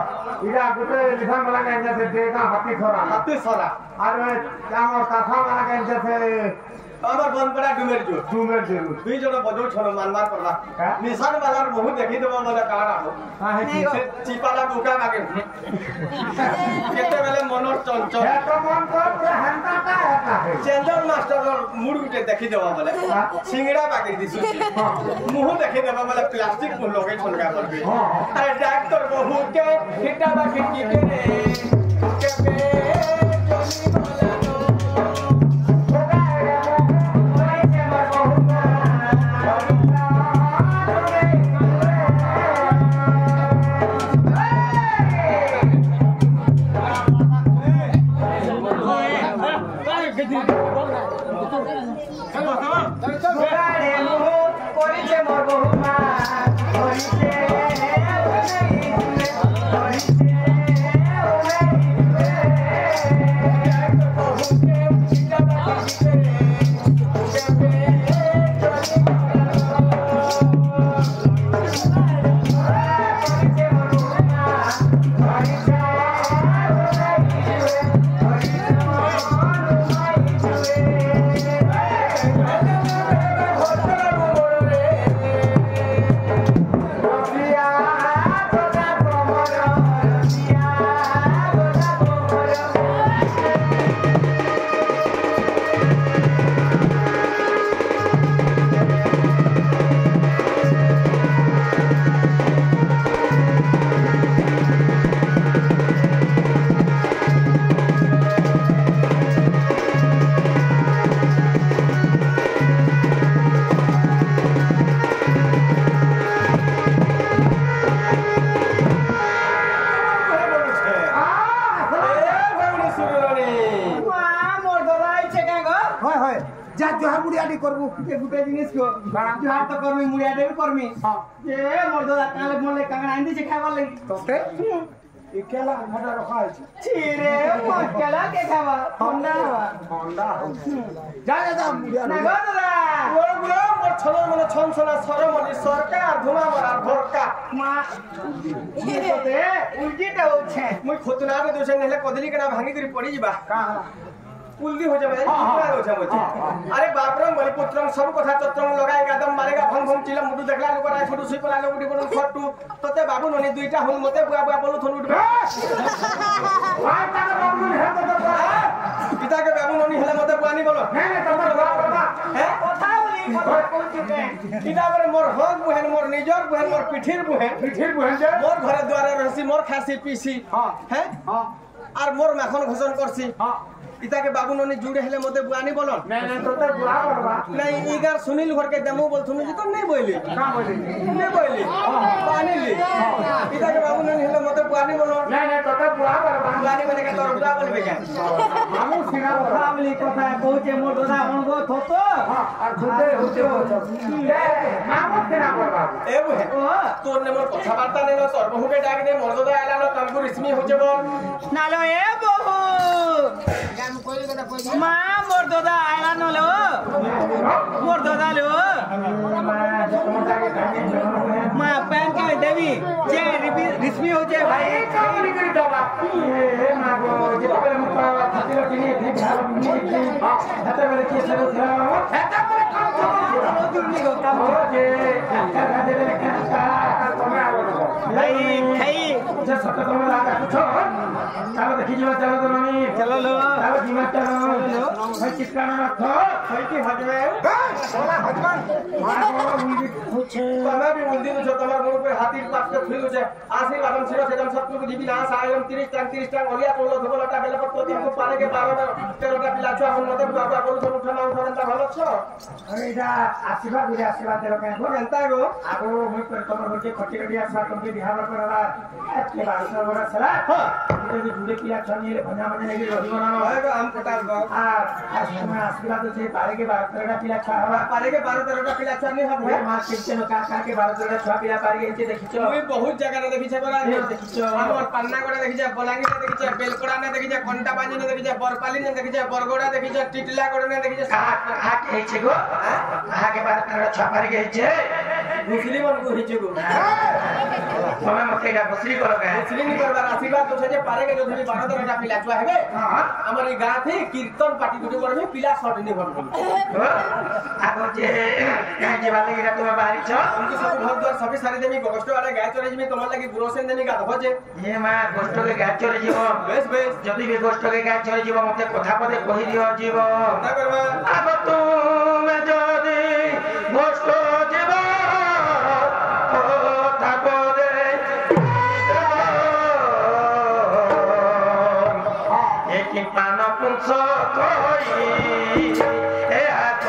इरा गुटे लिसान वाला के अंदर से देगा हाथी सरा और जामो काफा वाला के अंदर से हमर बनपड़ा डुमेर जो दुई जण बजो छन मानमार करला निशान वाला बहुत देखि देबो मला काडा हो हां है से चिपाला बुका लागे केते बेले मनोर चंचल है तो मन को पूरा हंता का है चंदन मास्टर मुड़ गुटे देखि देबा बोले सिंगड़ा बाकी दिसु मुंह देखि देबा बोले प्लास्टिक को लगे छलगा करबे अरे डॉक्टर बहु के हिटा बाकी की के रे गुटे जिनिस को जोहार तो करमी मुड़िया दे करमी जे मोर दादा काले मोले कांगना आंदी से खावा लगी तोते इकेला हटा रखा है छिरे मकेला के खावा ठंडा जा जा जा मुड़िया ना गो दादा बोल बोल मोर छलो मन छन छना सर मनी सरकार धुमा मरा भरका मा ये तोते उल्टी टा होछे मुई खोतना के दोसे नेले कदली केना भांगी करी पड़ी जिबा का उल्दी हो जाबे हो जाबे अरे बापरम बलिपुत्रम सब कथा तत्रम लगाएगा दम मारेगा भंग भंग चिलम मुडू देखला लोग राय छोटू सुई पला लोग डिबन फटू तते बाबू ननी दुईटा हुन मते बुआ बुआ बोलू थन उठबे वाय ताके बाबू ननी हे तो पिता के बाबू ननी हेले मते बुआनी बोलो नहीं तमर बाबा हे कथा बोली खबर कोन चुके पिता बरे मोर हक बुहेन मोर निजर बुहेन मोर पिठिर बुहेन जे मोर घरे द्वारे रहसी मोर खासी पीसी हैं और मोर माखन घोषण करसी पिता के बाबू ननी जुड़े हेले मते बुआनी बोलन नहीं तोते बुआ करबा नहीं इगार सुनील घर के दमु बोलथुनु जे तो नहीं बोली का बोली नहीं बोली पानी ली पिता के बाबू ननी हेले मते बुआनी बोलन नहीं तोते बुआ करबा बुआनी बने के तोर बुआ बोलबे के मामू सिना फैमिली कथा कहचे मोर दादा अनगो थतो और जुते होते मामू सिना करबा ए बुहे तोर ने मोर कथा वार्ता ने तोर बहु के डाक दे मोर दादा आला न तंगु रिस्मी हो जेबो नालो ए बहु माँ मोर दादा आया न लो मोर दादा लो माँ पैन के देवी जे रिस्मी हो जे भाई काम नहीं करी दादा ए माँ को जे पहले मुक्का खातिर के लिए भाव नहीं हां हते मेरे के से हते पर काम तो दुर्नी को काम हो जे का दे ले का तुम्हें आवो भाई खाई जे सत्य तुम्हें लागा पूछो चलो देखि जीवा चलो तो नहीं चलो लो चलो जीवा चलो लो भाई चिटकाना रखो भाई की हजमे सोना हजमान पूछे तमे भी उन दिन जो तमर मुंह पे हाथी पास के फिर जे आशीर्वादम सिरो से जम सत्य को दीबी ना सायम 30 टांग ओलिया तोलो धबलटा बेला पर पोती को पारे के 12 पिला छुआ हम मते बाबा बोल तो उठना उठना भालो छ अरे इडा आशीर्वाद देलो के हो जनता गो आगो मुई पर तमर होके खटी करी आशा तुमके बिहार करला के 12 बड़ा सला जे जुड़े पिया छनी रे भना मने नहीं रही बनानो है हम पटाल बा आशीर्वाद से पारे के 12 पिला छा पारे के 12 पिला छा नहीं हम मां किचन का के 12 छा पिला पारे के देखिछो मुई बहुत जगह रे देखिछे बरा देखिछो हमर पन्ना गडा देखिछे बलांगी रे देखिछे बेलकोड़ा ने देखिछे कंटा बाजी ने देखिछे बरपाली ने देखिछे बरगोड़ा देखिछे टिटला गडा ने देखिछे आ के छे गो आ के 12 छा पारे के छे घुसली मन को हिचे को समय मते का घुसली करो का घुसली नहीं करबार आशीर्वाद तो जे पारे के जो धरी 12 पिला छुआ हेबे हमर ई गां थी कीर्तन पार्टी गुटे करबे पिला शॉट नहीं भर आगो जे कहीं जे वाले के तुम बाहरी छ उनके सब घर द्वार सभी सारी देमी गोष्ठ वाले गाय चोरे जिमे तमन लागी गुरोसेन देमी गा भजे ये मां गोष्ठ के गाय चोरे जीव बेस बेस जदी भी गोष्ठ के गाय चोरे जीव मते कथा पदे कहि दियो जीव ना करबा आगो तुम जदी गोष्ठ जीव कथा पदे एक पान पुंस कोई ए हाथ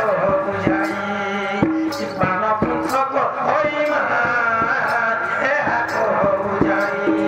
बुझाई पान पुंस कोई मा ए हाथ बुझाई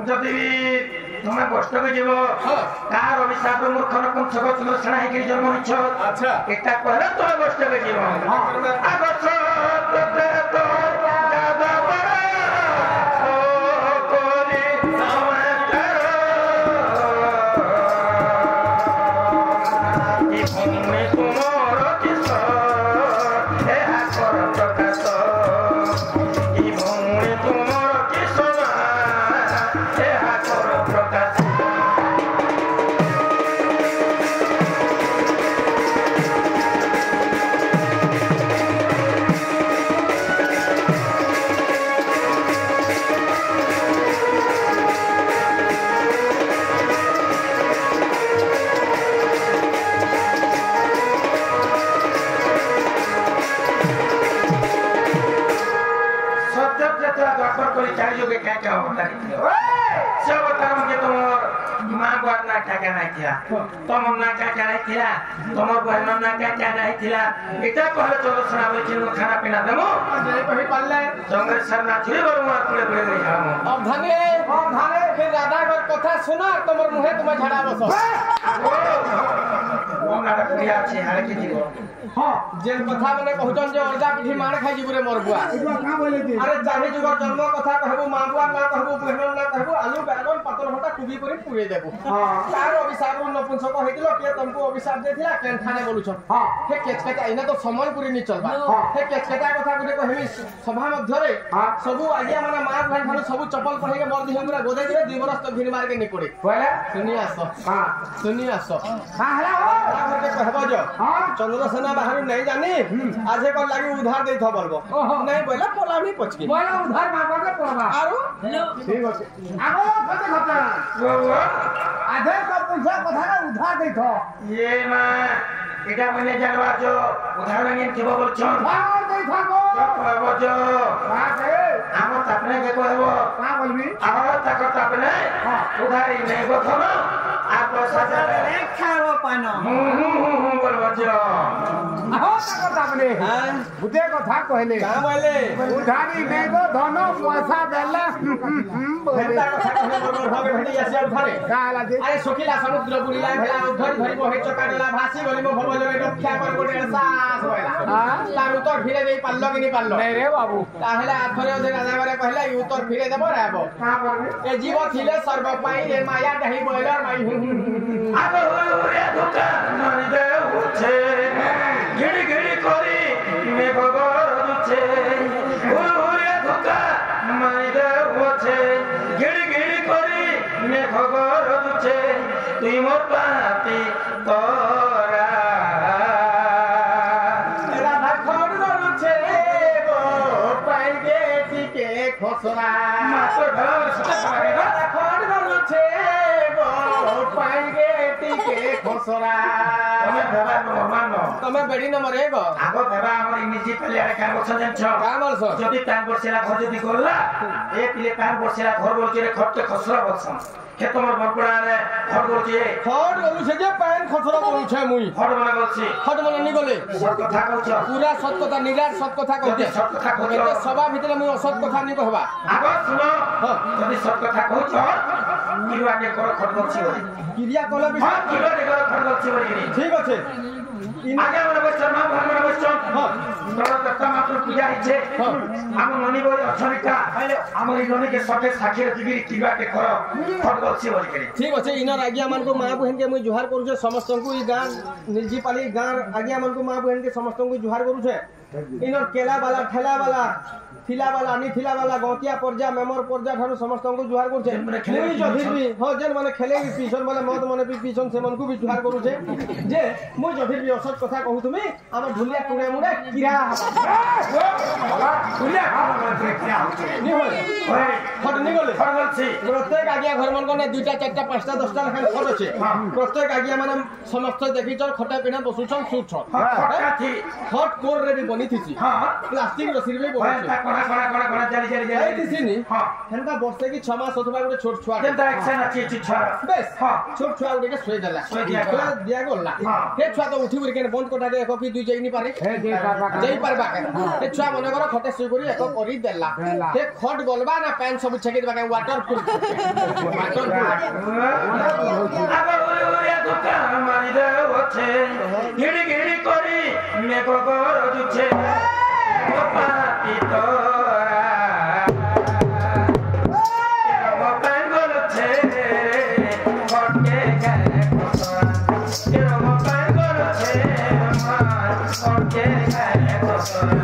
जदि तुम गोष्ठ को जीव कार अभिशाप मूर्खन कुंचक सुदर्शना है जन्म निछ अच्छा एटा कहले तो गोष्ठ को जीव आगछ तो दादा बड़ा ओ कोली समाचार ई भूमि तुमर किस हे आकर प्रकाश ई भूमि तुमर किस हे आकर प्रकाश जोगे क्या क्या होता है सब तरह के तुमर मां बाप ना क्या क्या नहीं किया तुम ना क्या क्या नहीं किया तुमर बहन ना क्या क्या नहीं किया इतना कहले चलो सुना बोल चिन खाना पीना देमो नहीं कहि पाले जंगल सर ना छुरी बरुआ तुले पड़े गई हम अब धने फिर राधा घर कथा सुना तमर मुहे तुम झड़ा बसो वो ना क्रिया छे हारे के जीव हां जेन कथा माने कहजन जे अर्जा पिठी मार खाइ जीवरे मरबुआ इतवा का बोले ती अरे चाहे जुगर जन्म कथा कहबो मांबुआ ना कहबो बहन ना कहबो आलू बैगन पतल भटा कुबी करी पुरे देबो हां तार अभिशाप नपुंसक हेतिलो के तुमको अभिशाप देथिला केन थाने बोलुछ हां हे केचकेटा इना तो समय पुरी नि चलबा हे केचकेटा कथा गुटे कहबी सभा मध्य रे सबु आगिया माने मार भाई खानु सबु चप्पल पहिरे के मर दिहे पूरा गोदे दिबे दुई बरस तो भिड़ मार के नि पड़े कहले सुनी आसो हां सुनी आसो हां हला हो के कहबो जो हां चंद्रसेना बाहर नहीं जानी आज को लागी उधार दे था बोलबो नहीं बोला पोलामी पचकी बोला उधार मारबा के पड़बा आरो ठीक আছে आगो फते खता आधे का पैसा कथा ना उधार दे थो ये मां एटा मने जानवा जो उधार नहीं केबो बोलछन उधार दे थो को कहबो जो का के हम तपने के कहबो का बोलबी आहो तक तपने उधारी नहीं गथन आप सजा खाओ पानो बोलबो जो आहो तक तपने हां बुते कथा कहले का बोले उधारी नहीं गो धन पैसा देला हेता कथा कहले बरोबर भागे भेडी आसी उधारे का हला जे अरे सुखिला समुद्र बुलिला भेला उधर धरि बहे चकाडला भासी गली मो भव जगे रक्षा कर गोटे सास होइला हां तार उतर फिरे देई पाल्लो कि नि पाल्लो नहीं रे बाबू ताहले आथरे ओदे राजा घरे कहले ई उतर फिरे देबो राबो का बोलबे ए जीव थिले सर्व पाई रे माया दही बॉयलर माई आगो रे धोका मारी दे उछे गिड़ी गिड़ी करी मे भगर दुछे रे धोका मारी दे उछे गिड़ी गिड़ी करी मे भगर दुछे तुई मोर पाती तोरा राधा खड़ रुछे गो पाई गे टिके खसरा मातो ढल सतारे राधा खड़ रुछे गो पाई गे टिके खसरा तमे भेबा नॉर्मल नो तमे बेडी नंबर 1 आगो भेबा हमर इमिजी पले आरे का बछ जन छ का बोलस जदी पैन बरसेला घर जदी करला ए पिले पैन बरसेला घर बोलचे रे खट खसरा बछन हे तमर बरपड़ा रे घर बोलचे खट बोलु छे जे पैन खसरा बोलु छे मुई खट बना बोलছি खट मन नि गले सत कथा कहछ पूरा सत कथा निरार सत कथा कहते सत कथा कहछ एते सभा भितरे मुई असत कथा नि कहबा आगो सुनो जदी सत कथा कहछ किरुआ के घर खट बोलছি बोली क्रिया कला भी हां किरुआ के घर खट बोलছি बोली ठीक আছে आगे मन बच्चा मां घर मन बच्चा हां तोरा दत्ता मात्र पूजा हिचे हम ननी बोली अछनिका हमर ननी के सटे साखी रखिगिरी किरुआ के घर खट बोलছি बोली करी ठीक আছে इनर आज्ञा मन को मां बहन के मुई जुहार करू छे समस्त को ई गां निर्जी पाली गां आज्ञा मन को मां बहन के समस्त को जुहार करू छे इनर केला वाला ठेला वाला थिला वाला नी थिला वाला गौतिया पर्जा मेमोर पर्जा थानु समस्त को जुहार करू छे मुई जो फिर भी हो जन माने खेले भी पीछन वाला मत माने भी पीछन से मन को भी जुहार करू छे जे मुई जो फिर भी असत कथा कहू तुमी हमर ढुलिया टुडे मुडे किरा ढुलिया हमर किरा नी होय खट नी गले खट बोलছি प्रत्येक आज्ञा घर मन को 2टा 4टा 5टा 10टा लखन खट আছে प्रत्येक आज्ञा माने समस्त देखि चल खटा पिना बसुछन सुछन खटाथि खट कोर रे भी बनी थिसी हां प्लास्टिक रसिर भी बनी कोना जाली थिसी हां हेनका वर्षे की 6 मास अथवा गोटे छोट छुआ केनता एक्शन अछि छुआ बेस हां छोट छुआ गोटे के सोई देला दिया गोला हे छुआ तो उठी बरके बंद कोटा के एको की दुई जाई नी पारे जाई पारबा हे छुआ मने कर खटे सोई करी एको करी देला हे खट गलबा ना पैन सब छके देबा के वाटरप्रूफ आगो ओया दुका मारी दे ओछे गिड़ी गिड़ी करी मेको गोर दुछे ओ पाती तोरा केरो पैन गोलछे खटके गए कोसरा केरो पैन गोलछे मार खटके गए कोसरा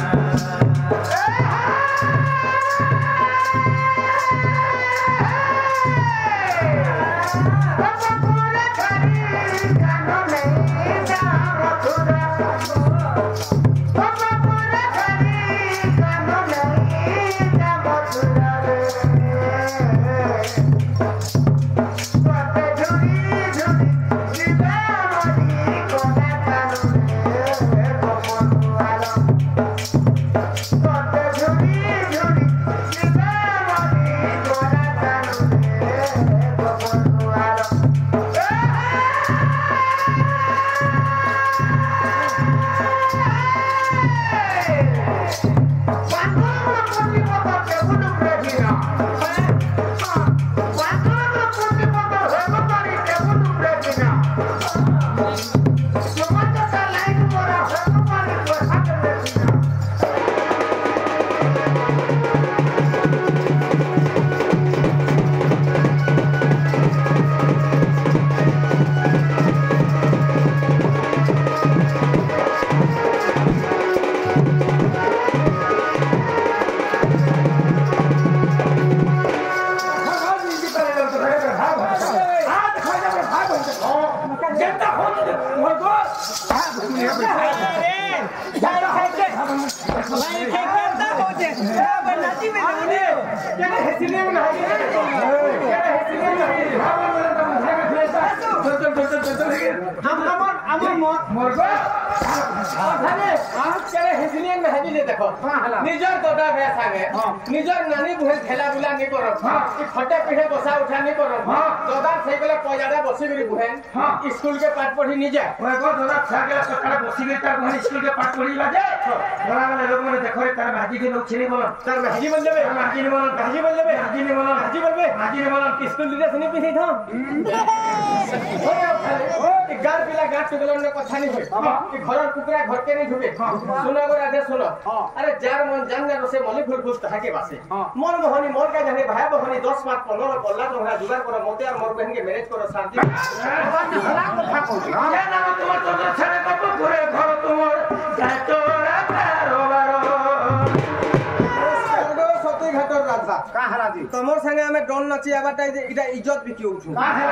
निजर दोटा भे संगे निजर नानी बुहे खेला बुला नहीं करो खटे पीढ़े बसा उठा नहीं करो दोदा से गले पजादा बसी गरी बुहे स्कूल के पाठ पढ़ी नहीं जाए ओए को दोदा छागला सकाळ बसी गई ता बुहे स्कूल के पाठ पढ़ी बाजे बड़ा वाले लोग माने देखो तार भाजी के लोग छिनी बोलो तार भाजी बोल देबे भाजी नहीं बोलो भाजी बोल देबे भाजी नहीं बोलो भाजी बोलबे भाजी नहीं बोलो स्कूल ड्रेस नहीं पिनी था ओ गार पिला गार टुकलन ने कथा नहीं होय कि घर कुकरा घर के नहीं ढुके सुनो गो राधे सुनो अरे जार मन जान ने रसे मली फुल फुल थाके बासे मन मोहनी मोर का जाने भाई बहनी 10 मास 15 बल्ला तोहरा जुगाड़ करो मोते और मोर बहन के मैनेज करो शांति हला कथा कहू या ना तुम तो छने कप घरे घर तुम जातोरा कारोबार सती घाटर राजा का हला दी तमोर संगे हमें डोन नची आबाटा इटा इज्जत भी क्यों छु का है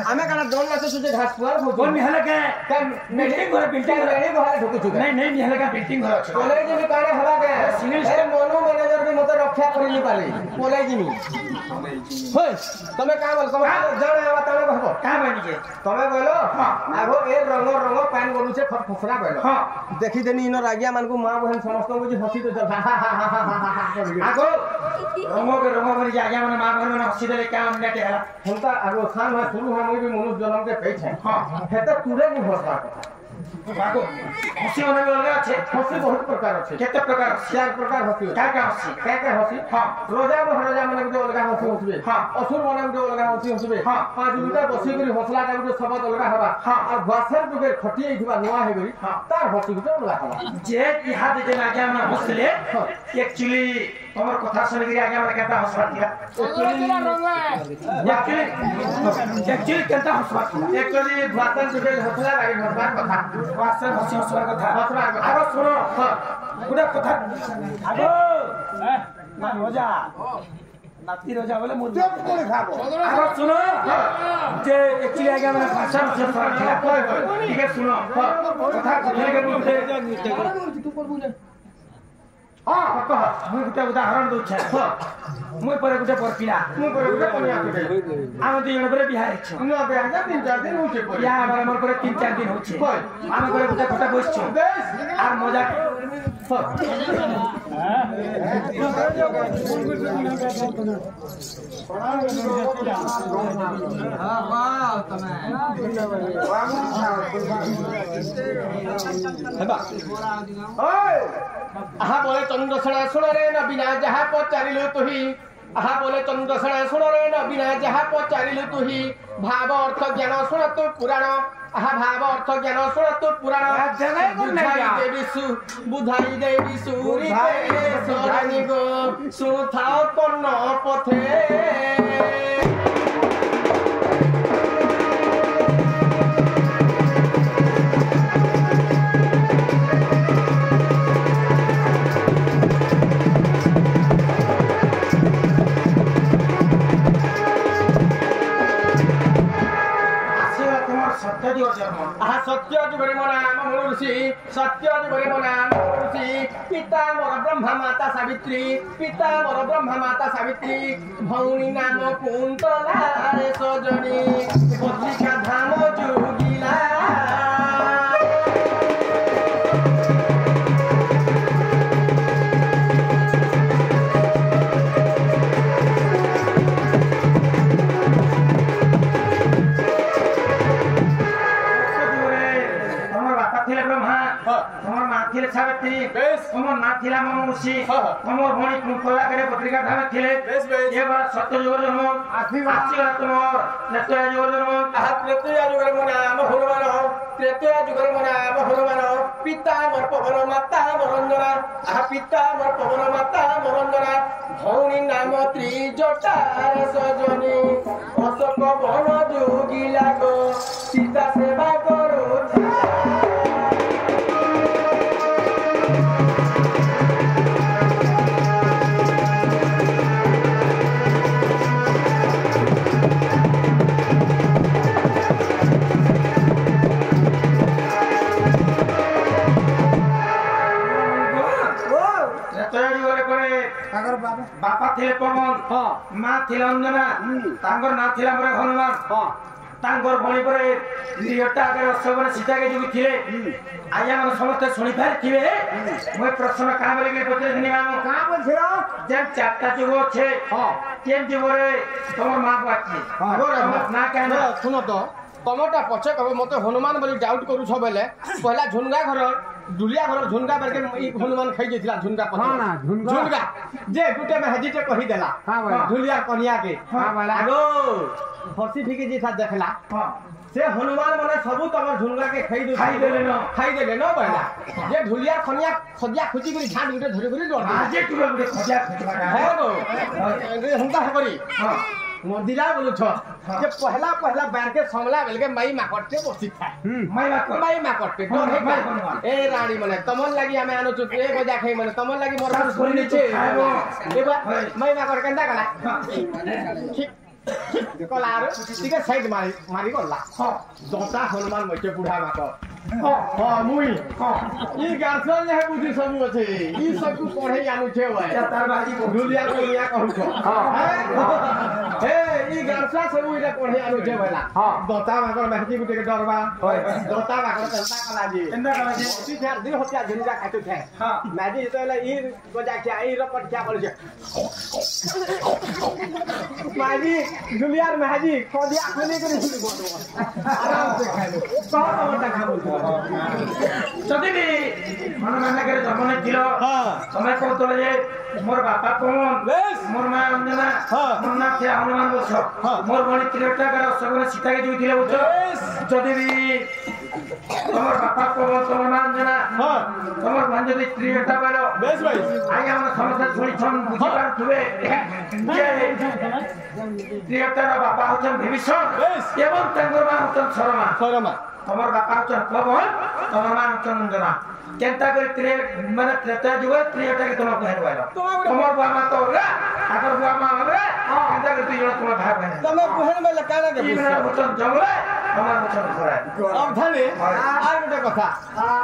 हमें काना डोन नचे सुजे घास पुआर हो बोल निहले के बिल्डिंग घर बिल्डिंग घर ढुकु छु नहीं निहले का बिल्डिंग घर छ कॉलेज में काने हवा गए सिंगल ए मोनो मैनेजर भी मते रक्षा करिनी पाले पলাই जिमी होय तमे का बोल तमे जाने आवा तमे कहबो का बनी के तमे बोलो आगो ए रंग पैन बोलु से फसरा बोलो हां देखि देनी इन रागिया मान को मां बहन समस्त को जी हसी तो चल आगो रंग बनी जा आज्ञा माने मां बहन माने हसी देले का हमने के हला हमता आगो खान में शुरू हम भी मनुष्य जन्म के कहि छै हां हेता तुरे नहीं हसबा आगो हसी होने में अलग আছে हसी बहुत प्रकार আছে केते प्रकार चार प्रकार हसी का हसी का हसी हां रोजा महाराजा माने जो अलग हसी हसबे हां असुर माने जो अलग हसी हसबे हां पांच लुटा बसी करी हसला का जो शब्द अलग हबा हां और भाषा जुगे खटी आइबा नुआ हे गरी हां तार हसी जो अलग हबा जे की हाथ जे आज्ञा माने हसले एक्चुअली हमर कथा सुन के आज्ञा माने केता हसबा दिया एक्चुअली केता हसबा एक्चुअली भाषा जुगे हसला लागे हसबा कथा भाषा हसी हसबा कथा आगो सुनो गुडा कथा आगो ना रोजा नाती रोजा बोले मुझे कोन खाबो आगो सुनो जे एक्चुअली आज्ञा माने भाषा हसी हसबा ठीक है सुनो कथा कहले के मुझे तू कर बुझे हां कह मुई गुटा उदाहरण दउ छै मुई पर गुटा परपिला मुई पर गुटा कोनिया के आम दी जण पर बिहार छ न बिहार जा 3-4 दिन होचे पर या हमर पर 3-4 दिन होचे आम पर गुटा खटा बस छ आर मजा हां वाह तमे हेबा ओए आहा बोले चंद्रसेना सुन रे न बिना जहा पचारिलु तुही आहा बोले चंद्रसेना सुन रे न बिना जहा पचारिलु तुही भाव अर्थ ज्ञान सुन तु पुराण आहा भाव अर्थ ज्ञान सुन तु पुराण बुधाई देवी सूरी सोरानी गो सुथाओ कन्न पथे सत्य जुगरे मो नाम ऋषि सत्य जुगरे मो नाम ऋषि पिता मोर ब्रह्मा माता सावित्री पिता मोर ब्रह्मा माता सावित्री भौनी नाम कुंतला सजनी पत्रिका धाम जुगिला सावित्री हमर ना थिला मनुष्य हमर भणी कुंतला करे पत्रिका धाम थिले ये बड़ा सत्य जुगर जन्म आशीर्वाद तुमर त्रेतया जुगर जन्म आहा त्रेतया जुगर मो नाम हनुमान त्रेतया जुगर मो नाम हनुमान पिता मोर पवन माता मरंजना आहा पिता मोर पवन माता मरंजना भौनी नाम त्रिजटा सजनी अशोक वन जोगिला गो सीता सेवा करो बापा थिले पवन मां थिले अंजना तांगर ना थिला मरे हनुमान तांगर बणी परे रियटा के सबरे सीता के जुग थिले आया मन समस्त सुनि पार थिबे मोय प्रश्न का बोले के पत्रे धनी मानो का बोल छिरो जे चारटा जुग छे केम जुगरे तोर मां बाकी ना कहना सुनो तो तमटा पछे कहबे मते हनुमान बोली डाउट करू छ बेले पहला झुनगा घर दुलिया घर झुनगा करके हनुमान खाई जेथिला झुनगा पछे हां ना झुनगा जे गुटे में हजीटे कहि देला हां भाई दुलिया कन्या के हां वाला आगो हसी फिके जे सा देखला हां से हनुमान माने सबु तमर झुनगा के खाई देले न बहला जे ढुलिया खनिया खजिया खुची करी झाड़ गुटे धरि करी डर जे टुरे गुटे खजिया खजवा है गो हमका हबरी हां मोदिला बोलु छ जे पहला बार के समला बेल के माई माकट के बसी था माई माकट पे डर है ए रानी माने तमन लागी हमें आनो चुप ए बजा खाई माने तमन लागी मोर छोरी नीचे ए माई माकट केंदा कला ठीक कला ठीक है साइड मारी गला हां दोटा हनुमान मचे बुढ़ा माकट हां मुई ई गार्सन ने बुद्धि सब अछि ई सब को पढ़े आनु छे भाई तार बाजी दुलिया दुलिया कहू छो हे ई गार्सा सब इरा पढ़े आनु छे भाईला दोता माकर महती गुटे के डरबा दोता माकर तंता कला जी केंदा कला जी ती ध्यान दे हत्या झिनका खातु थे माजी जेतला ई गोजा के ई रपट क्या बोल छे माजी दुलिया माजी कोदिया खोले करे आराम से खाइलो कहो तो खा बोल যদি বি মনে করে জন্ম নেছিল সময় কত যে মোর বাপা কোন মোর মা অঞ্জনা মোর না কে হনুমান বছ মোর বনি ত্রিটা করে সবনে সীতাকে জুইছিল বুঝ যদি বি তোমার বাপা কোন তোমার মা অঞ্জনা তোমার ভান যদি ত্রিটা বলো বেশ ভাই আই আমরা সমস্ত শুনিছন বুঝি পারথুবে যে ত্রিটার বাপা হচ্ছেন বিভীষণ এবং তাঙ্গর মা হচ্ছেন শর্মা তোমার বাপা হচ্ছেন প্রবল তোমার মা হচ্ছেন অঞ্জনা কেনতা করে ত্রে মানে ত্রেতা যুগ ত্রিটাকে তোমার কহেন বাইলো তোমার বাবা মা তো ওরা আগর বাবা মা ওরা কেনতা করে তুই তোমার ভাই ভাই তুমি কহেন বাইলা কানা কে ইমরা হচ্ছেন জঙ্গলে আমার হচ্ছেন ঘরে অবধানে আর একটা কথা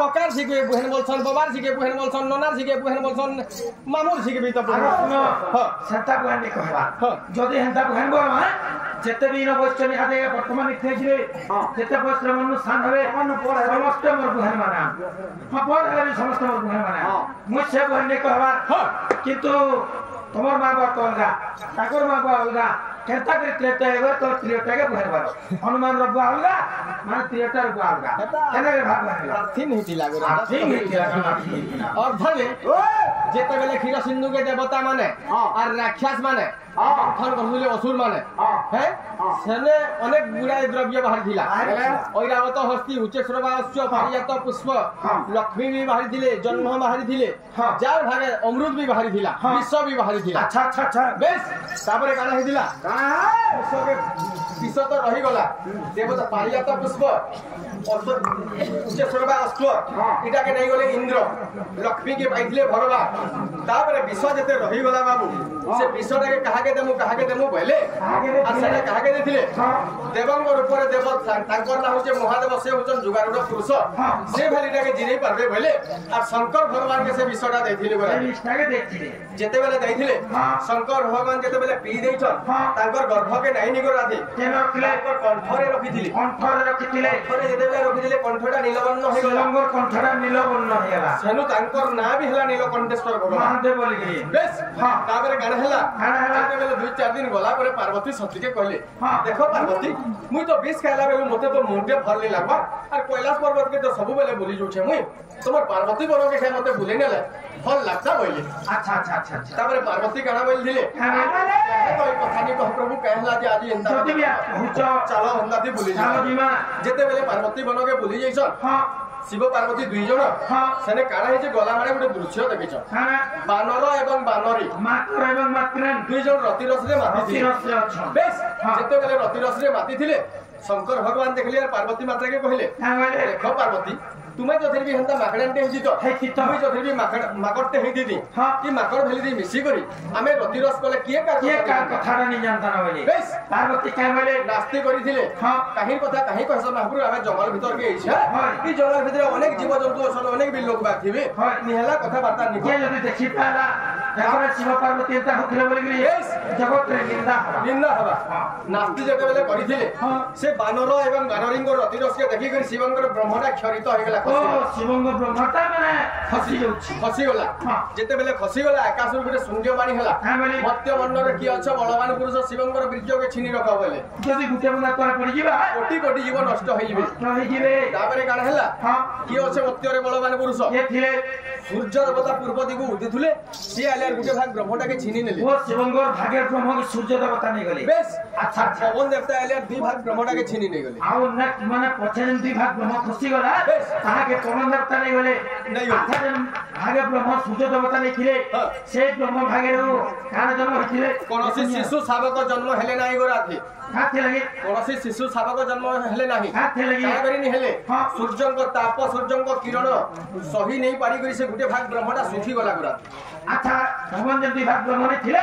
পকার শিখে বহেন বলছন বাবার শিখে বহেন বলছন ননার শিখে বহেন বলছন মামুর শিখে বি তো সেটা বহেন নি কহবা যদি হেনতা বহেন বল মা যেতে বিন বৈষ্ণবী হাতে বর্তমান ইত্যাদি যেতে বৈষ্ণব অনুষ্ঠান হবে সমস্ত মোর বহেন মানা পর হবে সমস্ত মোর বহেন মানা মুছে বহেন নি কহবা কিন্তু তোমার মা বাবা অলগা তাকর মা বাবা অলগা কেনতা করে ত্রেতা হবে তো ত্রিটাকে বহেন বারো হনুমান রব্বা অলগা মানে ত্রিটার রব্বা অলগা কেন রে ভাগ বানিলা থিন হিতি লাগো ঠিক হইছে অবধানে যেতে বেলে ক্ষীর সিন্ধুকে দেবতা মানে আর রাক্ষস মানে অর্থন করলে অসুর মানে হ্যাঁ সেনে অনেক গুড়ায় দ্রব্য বাহারি ଥିଲା ঐরাবত হস্তি উচ্চশ্রবাস্য পারিজাত পুষ্প লক্ষ্মী বি বাহারি ଥିଲେ জন্ম বাহারি ଥିଲେ যার ভাগে অমৃত বি বাহারি ଥିଲା বিশ্ব বি বাহারি ଥିଲା আচ্ছা আচ্ছা আচ্ছা বেশ তারপরে কানা হইଥିଲା বিশ্ব তো রহিগলা দেবতা পারিজাত পুষ্প উচ্চশ্রবাস্য এটাকে নেই গলে ইন্দ্র লক্ষ্মী কে পাইଥିଲେ ভগবান তারপরে বিশ্ব যেতে রহিগলা বাবু সে বিশ্বটাকে কাহাকে দেমু বলে আর সেটা কাহাকে দিছিলে দেবঙ্গর উপরে দেব তাঙ্কর নাম হচ্ছে মহাদেব সে হচ্ছেন যুগারূঢ় পুরুষ সে ভ্যালিটাকে জিরেই পারবে বলে আর শঙ্কর ভগবানকে সে বিশ্বটা ଦେଇଥିଲେ বলে যেতেবেলে ଦେଇଥିଲେ শঙ্কর ভগবান যেতেবেলে পি ଦେଇছন তাঙ্কর গর্ভকে নাই নিগর রাধি কণ্ঠরে রখিଥିଲେ কণ্ঠরে যেতেবেলে রখিଥିଲେ কণ্ঠটা নীলবর্ণ হইগলা লঙ্গর কণ্ঠটা নীলবর্ণ হইগলা সেনু তাঙ্কর না বি হেলা নীলকণ্ঠেশ্বর ভগবান মহাদেব বলি বেশ তারপরে গান হেলা বেলে 2-4 দিন গলা পরে পার্বতী সতীকে কইলে দেখো পার্বতী মুই তো বিষ খাইলা বেলে মতে তো মুন্ডে ভর নি লাগবা আর কৈলাস পর্বত কে তো সবু বেলে বলি যাচ্ছে মুই তোমার পার্বতী বনকে খাই মতে ভুলে নেলে ফল লাগতা বইলে আচ্ছা আচ্ছা আচ্ছা আচ্ছা তারপরে পার্বতী কানা বইল দিলে কই কথা নি কহ প্রভু कहला যে আজি এন্তা হুচ চালো হন্দাতি ভুলি চালো বিমা যেতে বেলে পার্বতী বনকে ভুলি যাইছ শিব পার্বতী দুই জন সেনে কানা হইছে গলা মানে গোটে দৃশ্য দেখিছ বানর এবং বানরী মাত্র এবং মাত্রেন দুই জন রতিরসরে মাতি বেশ যেতে বেলে রতিরসরে মাতি ଥିଲେ শঙ্কর ভগবান দেখলে আর পার্বতী মাতাকে কহিলে দেখো পার্বতী তুমি যদি বি হেন্তা মাকড়ান্তে হইছি তো তুমি যদি বি মাকড়তে হই দিদি কি মাকড় ভেলি দি মিশি করি আমি রতিরস কলে কিয়ে কার কথাটা নি জানতা না বলি বেশ পার্বতী কাই বলে নাস্তি করিছিলে কাহির কথা কাহি কইছ মহাপুর আমি জঙ্গল ভিতর কে আইছা এই জঙ্গল ভিতরে অনেক জীবজন্তু আছেন অনেক বি লোক বাথিবে নিহলা কথা বার্তা নি কে যদি দেখি পালা এখন শিব পার্বতী এটা হছিল বলি বেশ জগতের নিন্দা হবা নাস্তি যেতে বেলে করিছিলে সে বানর এবং বানরীঙ্গ রতিরসকে দেখি করে শিবঙ্কর ব্রহ্মটা ক্ষরিত হই গলা শিবঙ্গ ব্রহ্মটা মানে খসিগলা যেতেবেলে খসিগলা আকাশর গোটে শূন্যবাণী হেলা মত্য মন্ডরে কি অছ বলবান পুরুষ শিবঙ্কর বীর্যকে ছিনি রখ বলে যদি গুটে মুনা তোর পড়ি যাবা কোটি কোটি জীব নষ্ট হই যাবে তারপরে কাণ হেলা কি অছে মত্যরে বলবান পুরুষ কে থিলে সূর্য দেবতা পূর্ব দিগু উদিথুলে সি আইলার গোটে ভাগ ব্রহ্মটাকে ছিনি নেলে ও শিবঙ্গর ভাগের ব্রহ্মকে সূর্য দেবতা নেই গলে বেশ আচ্ছা পবন দেবতা আইলার দুই ভাগ ব্রহ্মটাকে ছিনি নেই গলে আউ না মানে পছে দুই ভাগ ব্রহ্ম খসি গলা তাহাকে পবন দেবতা নেই গলে আচ্ছা ভাগে ব্রহ্ম সূর্য দেবতা নেই ছিলে সেই ব্রহ্ম ভাগের কার জন্ম হইছিলে কোনসি শিশু শাবক জন্ম হেলে নাই গোরাথি কাতে লাগি কোনসি শিশু শাবক জন্ম হেলে নাই কাতে লাগি কাগরি হেলে সূর্যঙ্ক তাপ সূর্যঙ্ক কিরণ সহি নেই পারি করি সে গুটে ভাগ ব্রহ্মটা সুখি গলা গোরাথি আচ্ছা ভগবান যদি ভাগ ব্রহ্ম নেই ছিলে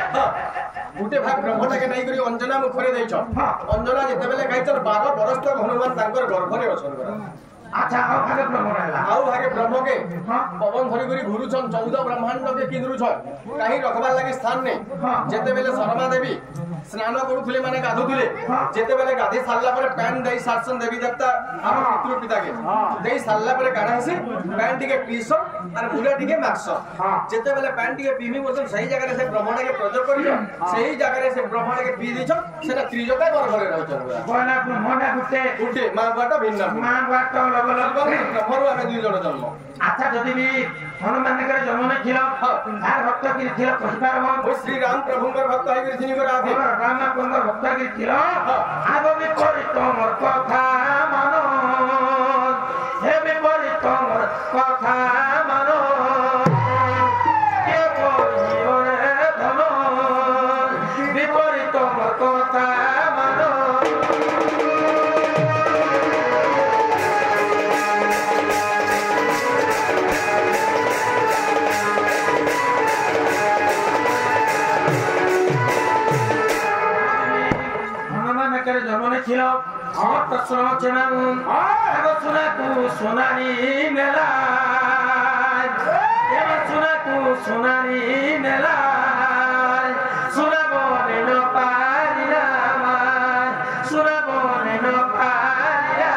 গুটে ভাগ ব্রহ্মটাকে নাই করি অঞ্জনা মুখরে দেইছ অঞ্জনা যেতেবেলে গাইছর 12 বরস তক হনুমান তাঙ্কর গর্ভরে অছন গোরাথি अच्छा आओ भागे ब्रह्म रहला आउ भागे ब्रह्म के पवन धरी करी घुरुछन 14 ब्रह्मांड के किंदरुछन काही रखबार लागि स्थान ने जेते बेले शर्मा देवी स्नान करूथले माने गाधुथले जेते बेले गाधी सारला पर पैन देई सारसन देवी देवता हम पितृ पिता के देई सारला पर गाना हसी पैन टिके पीसो और मुड़ा टिके माक्सो जेते बेले पैन टिके पीमी बोलछन सही जगह रे से ब्रह्मण के प्रयोग करियो सही जगह रे से ब्रह्मण के पी दिछन सेटा त्रिजोका बर घरे रहछन कोना ब्रह्मणा गुटे मां बाटा भिन्न मां बाटा लग ब्रह्मरु आमे दुई जण जन्म अच्छा जदि भी हनुमान के जन्म नै थिला आर भक्त कि थिला कहिबार हम श्री राम प्रभुंकर भक्त है गिरथिनी कर आदि राम प्रभुंकर भक्त कि थिला आगो भी करि तोमर कथा मानो हे भी करि तोमर कथा मानो के बोलियो रे धनो भी करि तोमर कथा मानो जन्म ছিল আমার প্রশ্ন হচ্ছে না এবার শোনা তু সোনারি মেলা এবার শোনা তু সোনারি মেলা শোনাবো নেন পারিরা শোনাবো নেন পারিরা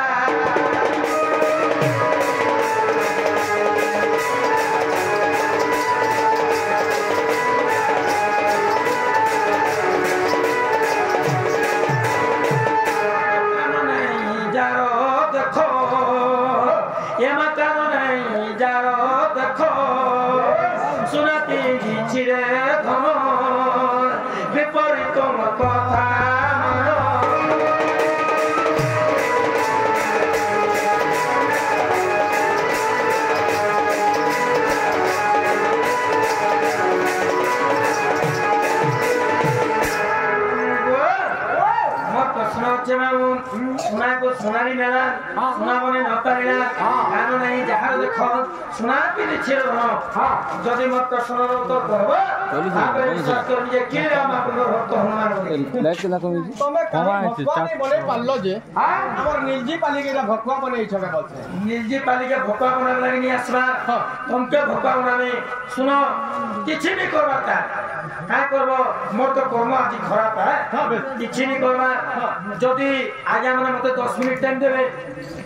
বিপরীত কথা सोना को सोनारी मेला सोना बने न पारिला कान नहीं जहार देख सोना भी छिर जदि मत सोनार उत्तर कहब तापर विश्वास कर जे के हम अपन भक्त हनुमान लाइक ना कमी तमे भगवान बने पाल्लो जे हमर निलजी पालिका भगवा बने छबे बोलछे निलजी पालिका भगवा बना लागि नि आसबा तुमके भगवा बनाने सुनो किछि नहीं करबा का करबो मोर तो कर्म आज खराब है किछि नहीं करबा जदि आगे माने मते 10 मिनिट टाइम देबे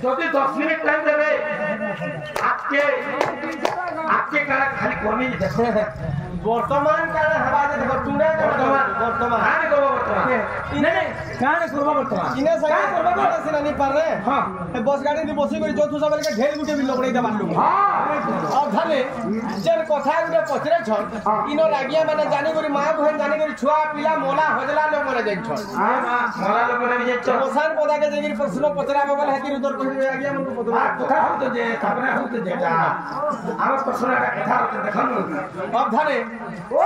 जदि 10 मिनिट टाइम देबे आपके काला खाली कर्मी देखो वर्तमान काल हवा जे देखो तुने वर्तमान हाने करबो वर्तमान नहीं काने करबो वर्तमान इने सही करबो कोन सिना नहीं पार रे हां बस गाड़ी दी बसी करी जोथु सबल के ढेल गुटे भी लपड़ै दे बालू हां अब धले जर कथा गुटे पचरे छ इनो लागिया माने जानी करी मां बहन जानी करी छुआ पिला मोला हजला लो मरे जाइ छ हां मोला लो मरे जाइ छ ओसान पदा के जेगिरी प्रश्न पचरा बगल हेतिर उधर कहि आगिया मन को पता कथा हो तो जे तापना हो तो जे आरो प्रश्न का कथा हो देखन अब धले ओ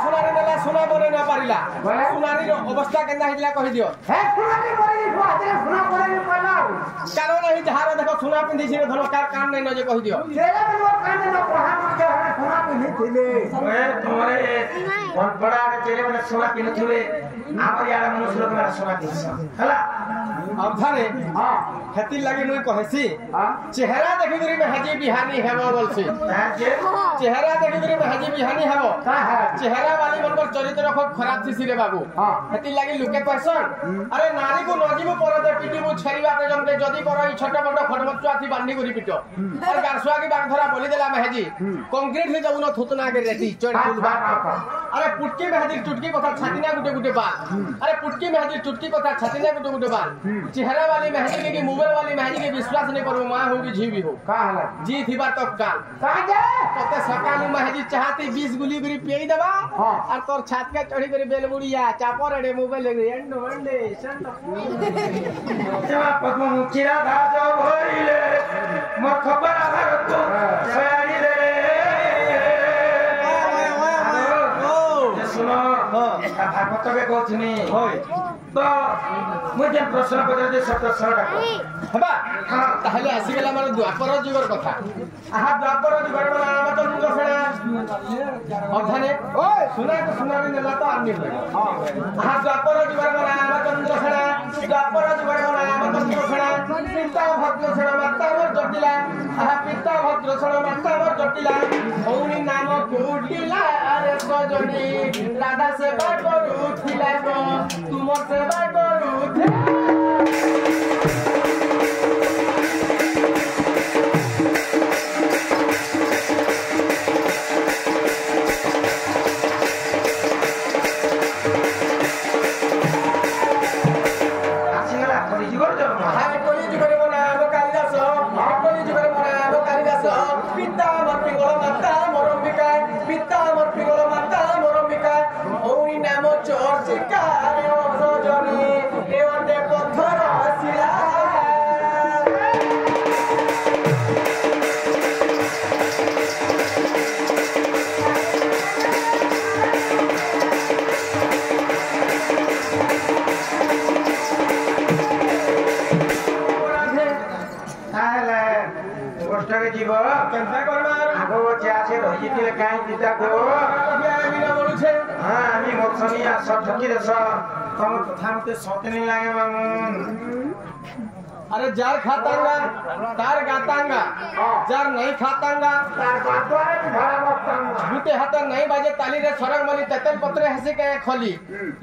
सुनारी नेला सुना बने ना पारिला सुनारी रो अवस्था केना हिला कहि दियो हे सुनारी बने बाते सुना बने कहलाओ कारो नहीं जहार देखो सुना पिंदी छिरे धनकार कान नहीं न जे कहि दियो तेरे में वो कान न पढ़ा के सुना पिनी थिले ओए तुम्हारे बहुत बड़ा के चेहरे में सुना पिन थिले आप यार मनुष्य लोग मेरा सुना पिन हला अब धरे हां हेति लागि मुई कहसी चेहरा देखि गरी में हाजी बिहानी हेबो बोलसी चेहरा देखि गरी में हाजी बिहानी हेबो चेहरा वाली मनकर चरित्र खूब खराब थिसी रे बाबू हेति लागि लुके कहसन अरे नारी को नजीबो परदे पिटिबो छरिवा के जमके जदी करई छोट बड खटमचुआ थी बांधी करी पिटो और गारसुआ की बागधरा बोली देला में हाजी कंक्रीट ले जबुनो थुतना के रेती चढ़ फुल बात अरे पुटकी में हाजी चुटकी कथा छातीना गुटे गुटे बाल अरे पुटकी में हाजी चुटकी कथा छातीना गुटे गुटे बाल चेहरा वाली मेहंदी के मोबाइल वाली मेहंदी के विश्वास नहीं करू मां होगी जी भी हो का हला जी थीबा तो काल का जे कते सकाल मेहंदी चाहती 20 गुली गुरी पेई दबा और तोर छात के चढ़ी करी बेलबुड़िया चापर रे मोबाइल ले एंड वनडे संत जवा पद्म मुखिरा धाजो भइले मोर खबर आधार तो सयारी रे सुनो भागवत के कहथनी होय तो मुझे प्रश्न पत्र दे सत सरडा हबा ताहले आसी गेला मार द्वापर जुगर कथा आहा द्वापर जुगर बना आमा तो मुंग फेड़ा अधाने ओए सुना तो सुनारी नेला तो आनी होय आहा द्वापर जुगर बना आमा तो मुंग फेड़ा द्वापर जुगर बना आमा तो मुंग फेड़ा चिंता भक्त फेड़ा माता मोर जटिला पिता भद्रशण माता मोर जटिला भौणी नाम कुटिला अरे सजनी राधा सेवा करूथिला गो तुमर सेवा करूथिला अरे जार खातांगा तार गातांगा जार नहीं खातांगा गुटे हाथ नहीं बाजे ताली रे सरग मली तेतल पत्रे हसी के खली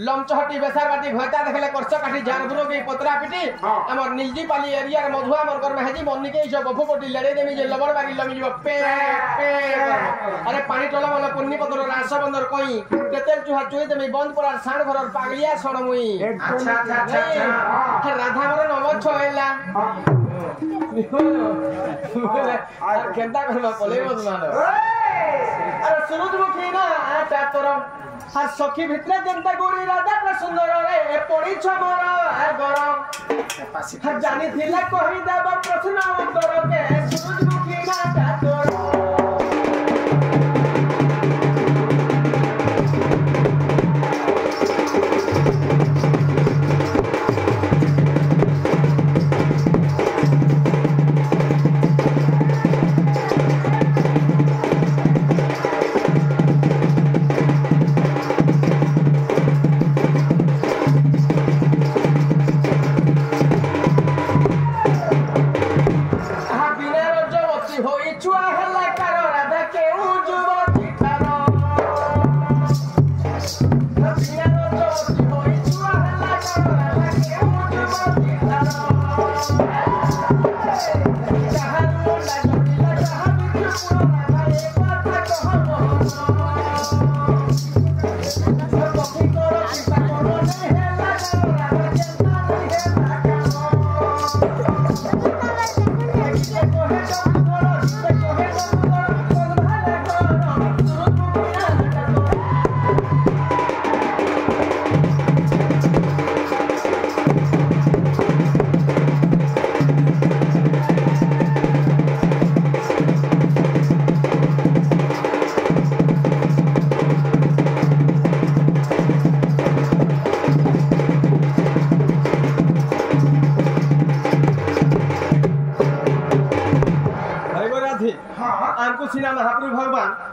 लमचहटी बेसार बाटी घोटा देखले करछ काठी जार बुरो के पत्रा पिटी हमर नीलजी पाली एरिया रे मधुआ मोर कर में हेजी मन्नी के जो बफु कोटी लड़े देमी जे लबड़ बागी लमी जो पे अरे पानी टोला वाला पुन्नी पत्रो रास बंदर कोई तेतल चुहा चुई देमी बंद पड़ार साण घरर पागलिया सण मुई अच्छा अच्छा अच्छा राधा मोर नव छयला केंता करबा पले बदनानो अरे सूरजमुखी ना आटा तोर हर सखी भितरे जेंता गोरी राधा का सुंदर रे पड़ी छमर गरम हर जानी थिला कहि देबा प्रश्न उत्तर के सूरजमुखी ना आटा तोर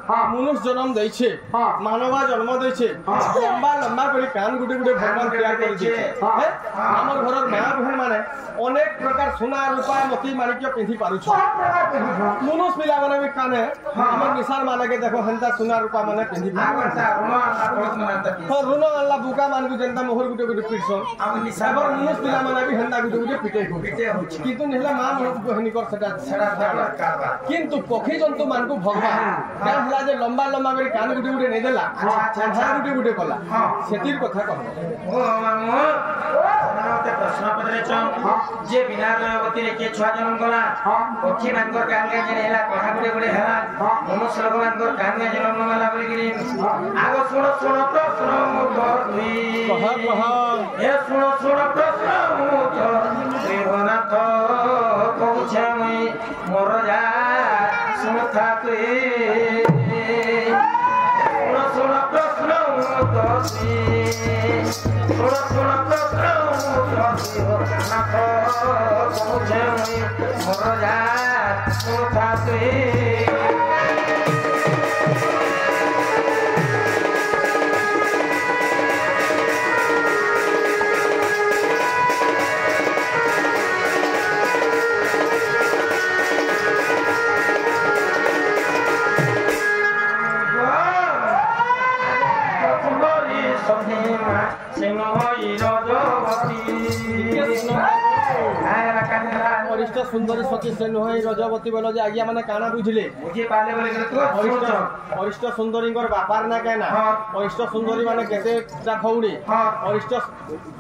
मनुष्य जन्म दैछे मानवा जन्म दैछे लंबा लंबा करी कान गुटे गुटे भगवान तैयार कर दिछे हमर घरर मां बहन माने अनेक प्रकार सोना रूपा मोती माणिक्य पिंधी पारु छ मनुष्य पिला माने भी काने हमर निशान माने के देखो हंता सोना रूपा माने पिंधी पारु रुनो अल्लाह बुका मान गु जनता मोहर गुटे गुटे पिटसन हम निशान मनुष्य पिला माने भी हंता गुटे गुटे पिटे हो किंतु नेहला मां बहनी कर सेटा कारबा किंतु पक्षी जंतु मान को भगवान क्या हला जे लंबा लंबा करी कान गुटे गुटे नै देला अच्छा गुटे गुटे कला सेतिर कथा कह ओ मामू ते प्रश्न पत्रे छ जे बिना रवती रे के छुआ जन्म कला पक्षी मान को कान के नेला कथा गुटे गुटे हला मनुष्य लोग मान को कान में जन्म मला बोली गिरी आगो सुनो प्रश्न मुतर तुई कह ए सुनो प्रश्न मुतर देवनाथ कहूछे मुई मोर जा सुनता तुई सुनो प्रश्न मुतर सुनो प्रश्न मुतर नाथ कहूछे मुई मोर जा सुनता तुई ସୁନ୍ଦରୀ ସତୀ ସେ ନୁହେଁ ରଜବତୀ ବେଲ ଯେ ଆଜ୍ଞା ମାନେ କାଣା ବୁଝିଲେ ବୁଝି ପାଲେ ବୋଲେ ଅରିଷ୍ଟ ସୁନ୍ଦରୀଙ୍କର ବାପାର ନା କେନା ଅରିଷ୍ଟ ସୁନ୍ଦରୀ ମାନେ କେତେଟା ଭଉଣୀ ଅରିଷ୍ଟ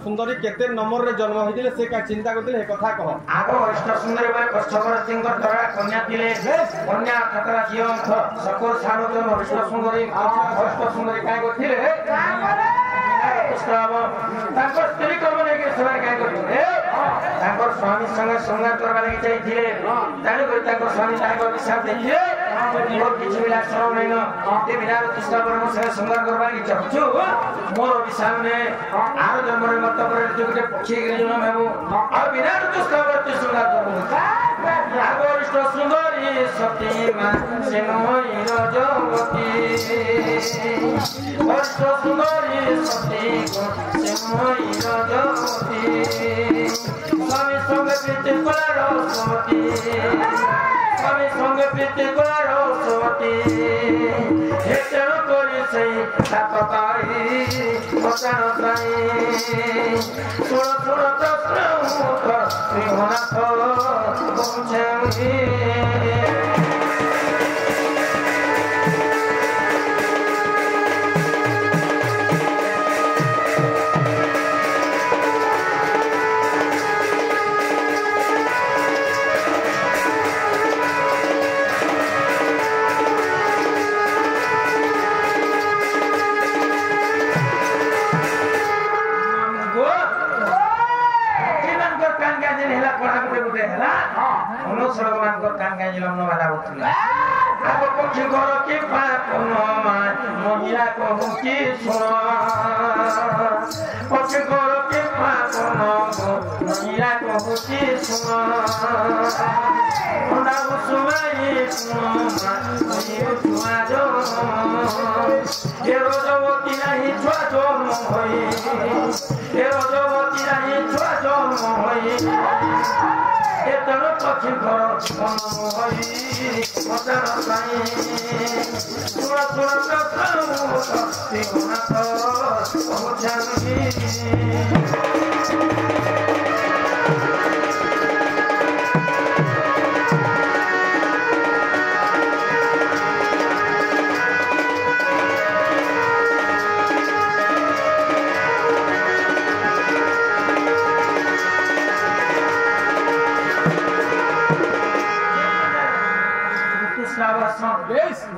ସୁନ୍ଦରୀ କେତେ ନମ୍ବରରେ ଜନ୍ମ ହେଇଥିଲେ ସେ ଚିନ୍ତା କରିଥିଲେ ଏ କଥା କହ ଆଗ ଅରିଷ୍ଟ ସୁନ୍ଦରୀ ମାନେ କଷ୍ଟକରସିଂହଙ୍କ ଦ୍ୱାରା କନ୍ୟା ଥିଲେ କନ୍ୟା ତାଙ୍କର ଝିଅ ସକଳ ସାରଦ ଅରିଷ୍ଟ ସୁନ୍ଦରୀ କାହିଁ କରିଥିଲେ ତାଙ୍କ ସ୍ତ୍ରୀ କର୍ମ ନେଇକି ସେମାନେ କାହିଁ କରିଥିଲେ ତାଙ୍କର ସ୍ୱାମୀ ସଙ୍ଗେ ଶୃଙ୍ଗାର କରିବା ଲାଗି ଯାଇଥିଲେ ତେଣୁକରି ତାଙ୍କ ସ୍ୱାମୀ ତାଙ୍କ ଅଭିଶାପ ଦେଇଥିଲେ ମୋର କିଛି ବି ଲାଗ ନାଇନ ଏ ବିନା ପ୍ରତିଷ୍ଠା ପରେ ମୋ ସାଙ୍ଗେ ଶୃଙ୍ଗାର କରିବା ଲାଗି ଚାହୁଁଛୁ ମୋର ଅଭିଶାପ ନେ ଆର ଜନ୍ମରେ ମତ ପରେ ତୁ ଗୋଟେ ପକ୍ଷୀ ହେଇକି ଜନ୍ମ ହେବୁ ଆଉ ବିନା ପ୍ରତିଷ୍ଠା ପରେ ତୁ ଶୃଙ୍ଗାର କରିବୁ আগরিষ্ট সুন্দরী সতী মা সে নয় রজবতী অরিষ্ট সুন্দরী সতী সে নয় রজবতী স্বামী সঙ্গে প্রীতি করার সতী স্বামী সঙ্গে প্রীতি করার সতী হেতের করি সেই সাত তাই মতার তাই ছোড় ছোড় তত্র ত্রিভুনাথ মহিলা কহুকি পক্ষে করো কে মহিলা কহুকি রজবতী নাহি ছুয়া জন্ম হই রজবতী নাহি ছুয়া জন্ম হই এতর পক্ষে ঘর হই মতার সাই ছোড়া ছোড়া ত্রিগুণাথ পৌঁছানি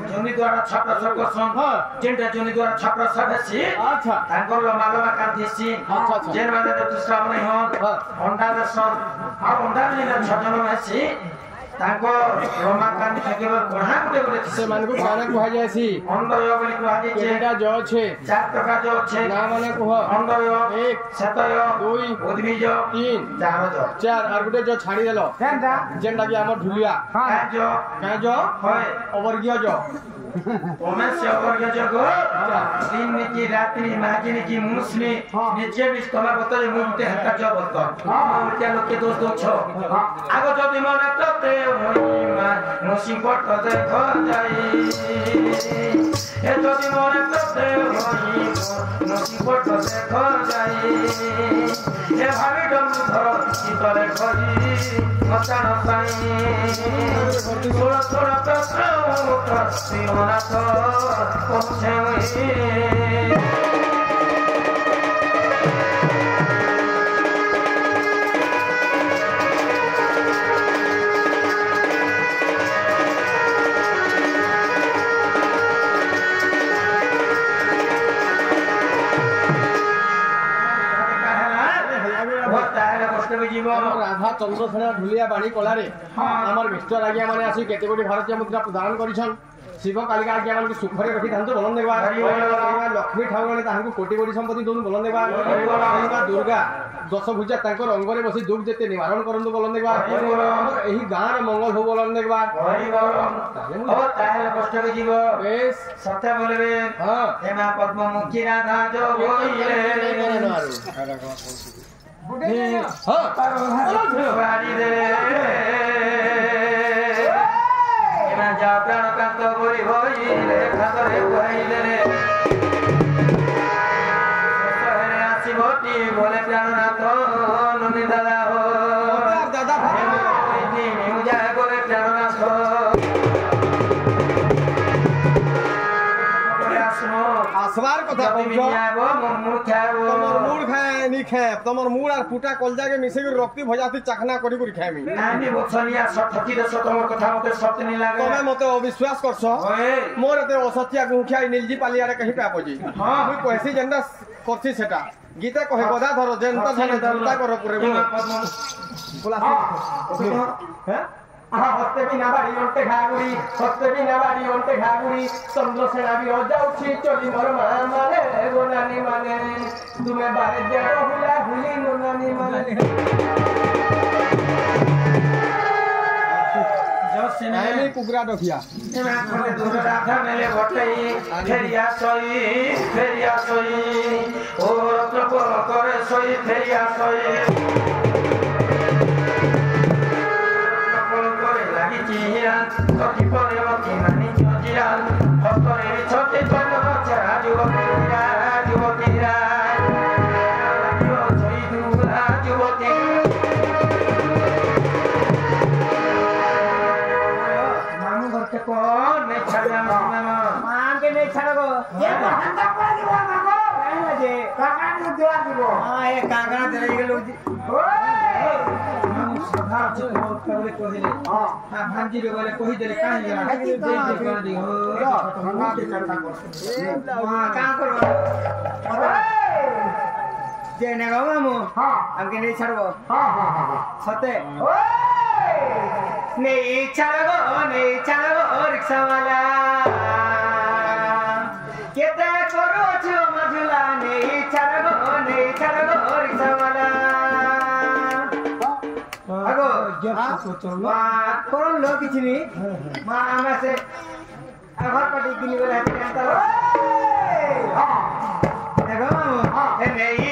জমি দ্বারা ছাপরা সব যেটা জমি দ্বারা ছাপরা সব আছে আচ্ছা তাঙ্কর লম্বা কান্দিছি আচ্ছা যে মানে দুষ্টাম নাই হন অন্ডা দর্শন আর অন্ডা নিলে ছজন আছে তাঙ্ক লম্বা কান্দি থাকিব কোঢ়া গুটে বলে সে মানকু কানা কুহা যায়ছি অন্ডয় বলি কুহা যায়ছে এটা জ আছে চার প্রকার জ আছে না মানে কুহ অন্ডয় এক শতয় দুই উদ্ভিজ তিন চার জ চার আর গুটে জ ছাড়ি দেলো কেনটা যেটা কি আমার ঢুলিয়া কাজ হয় অবর্গীয় জ ওমেশ অবর্গীয় জ গো দিন নিকি রাত্রি মাঝি নিকি মুসলি নিচে বিস্তমা বতরে মুতে হাতা জ বত মুতে লোকে দোষ দোছ আগ যদি মনে ততে হইমা মুসিবত দেখ যাই এ যদি মনে ততে হইম মুসিবত দেখ যাই এ ভাবি ডমু ধর চিতরে করি মতান সাই ছোড়া ছোড়া তত্র ত্রিগুণাথ পৌঁছে রাধা চন্দ্রসেনা ঢুলিয়া বাণী কলারে আমার মিস্টার আজ্ঞা মানে আসি কেতে কোটি ভারতীয় মুদ্রা প্রদান করিছন শিব কালিকা আজ্ঞা মানে সুখরে রখি থাকতো বলন দেবা লক্ষ্মী ঠাকুরাণী তাহাকে কোটি কোটি সম্পত্তি দৌন বলন দেবা দুর্গা দশভুজা তাঙ্কর অঙ্গরে বসি দুঃখ যেতে নিবারণ করন্তু বলন দেবা এই গাঁর মঙ্গল হো বলন দেবা তাহলে কষ্ট হয়ে যাব বেশ সত্য বলবে হেমা পদ্মমুখী রাধা যোগ হইলে যা প্রাণ কান্ত বলি হইলে খাতরে হইলে আসিবটি বলে প্রাণনাথ নন্দী দাদা দাদা দেখবার কথা তুমি আবো মুড় খাবো তোমার মুড় খায় নি খায় তোমার মুড় আর পুটা কলজাকে মিশে করে রক্তি ভজাতি চাখনা করি করে খাইমি নানি বছনিয়া সত্যি দেশ তোমার কথা মতে সত্য নি লাগে তুমি মতে অবিশ্বাস করছ মোর এতে অসত্যিয়া গুঁখিয়া নীলজি পালিয়ারে কহি পাবজি মুই কইছি যেনটা করছি সেটা গীতা কহে গদা ধরো যেনটা ধরে চিন্তা করো করে বলা হ্যাঁ হস্তে বিনা বাড়ি অন্তে ঘাগুড়ি হস্তে বিনা বাড়ি অন্তে ঘাগুড়ি চন্দ্র সেনাবি অজাউছি চলি মোর মানে গোনানি মানে তুমি বারে যে হুলা হুলি নোনানি মানে আমি কুকুরা ডকিয়া রাধা মেলে ঘটাই ফেরিয়া সই ও রত্ন করে সই ফেরিয়া সই Jiran, toki pore moki mani jiran, hotore chote tono chara jubokira, jubokira, yo soy dura jubokira. Mamu घर के कौन नहीं छाड़ा मामा? मान के नहीं छाड़ो ये तो हंदा पड़ गया मामा नहीं लगे काकड़ा ने दिया दियो हां ये काकड़ा दे रही लोग ओए सभा जो करले कहिले हां भांजी रे बोले कहि देले काहे जरा दे कर दियो गंगा के चरता कर हां का करो जे ने गो मामू हां हमके नहीं छाड़ो हां हां हां सते ओए नहीं छाड़ो रिक्शा वाला केते करो छो मझुला नहीं छाड़ो रिक्शा वाला আগো মা করন লো কিছু নি মা আমরা সে ঘর পাটি কিনি বলে হাতে কান্তা দেখো এ নেই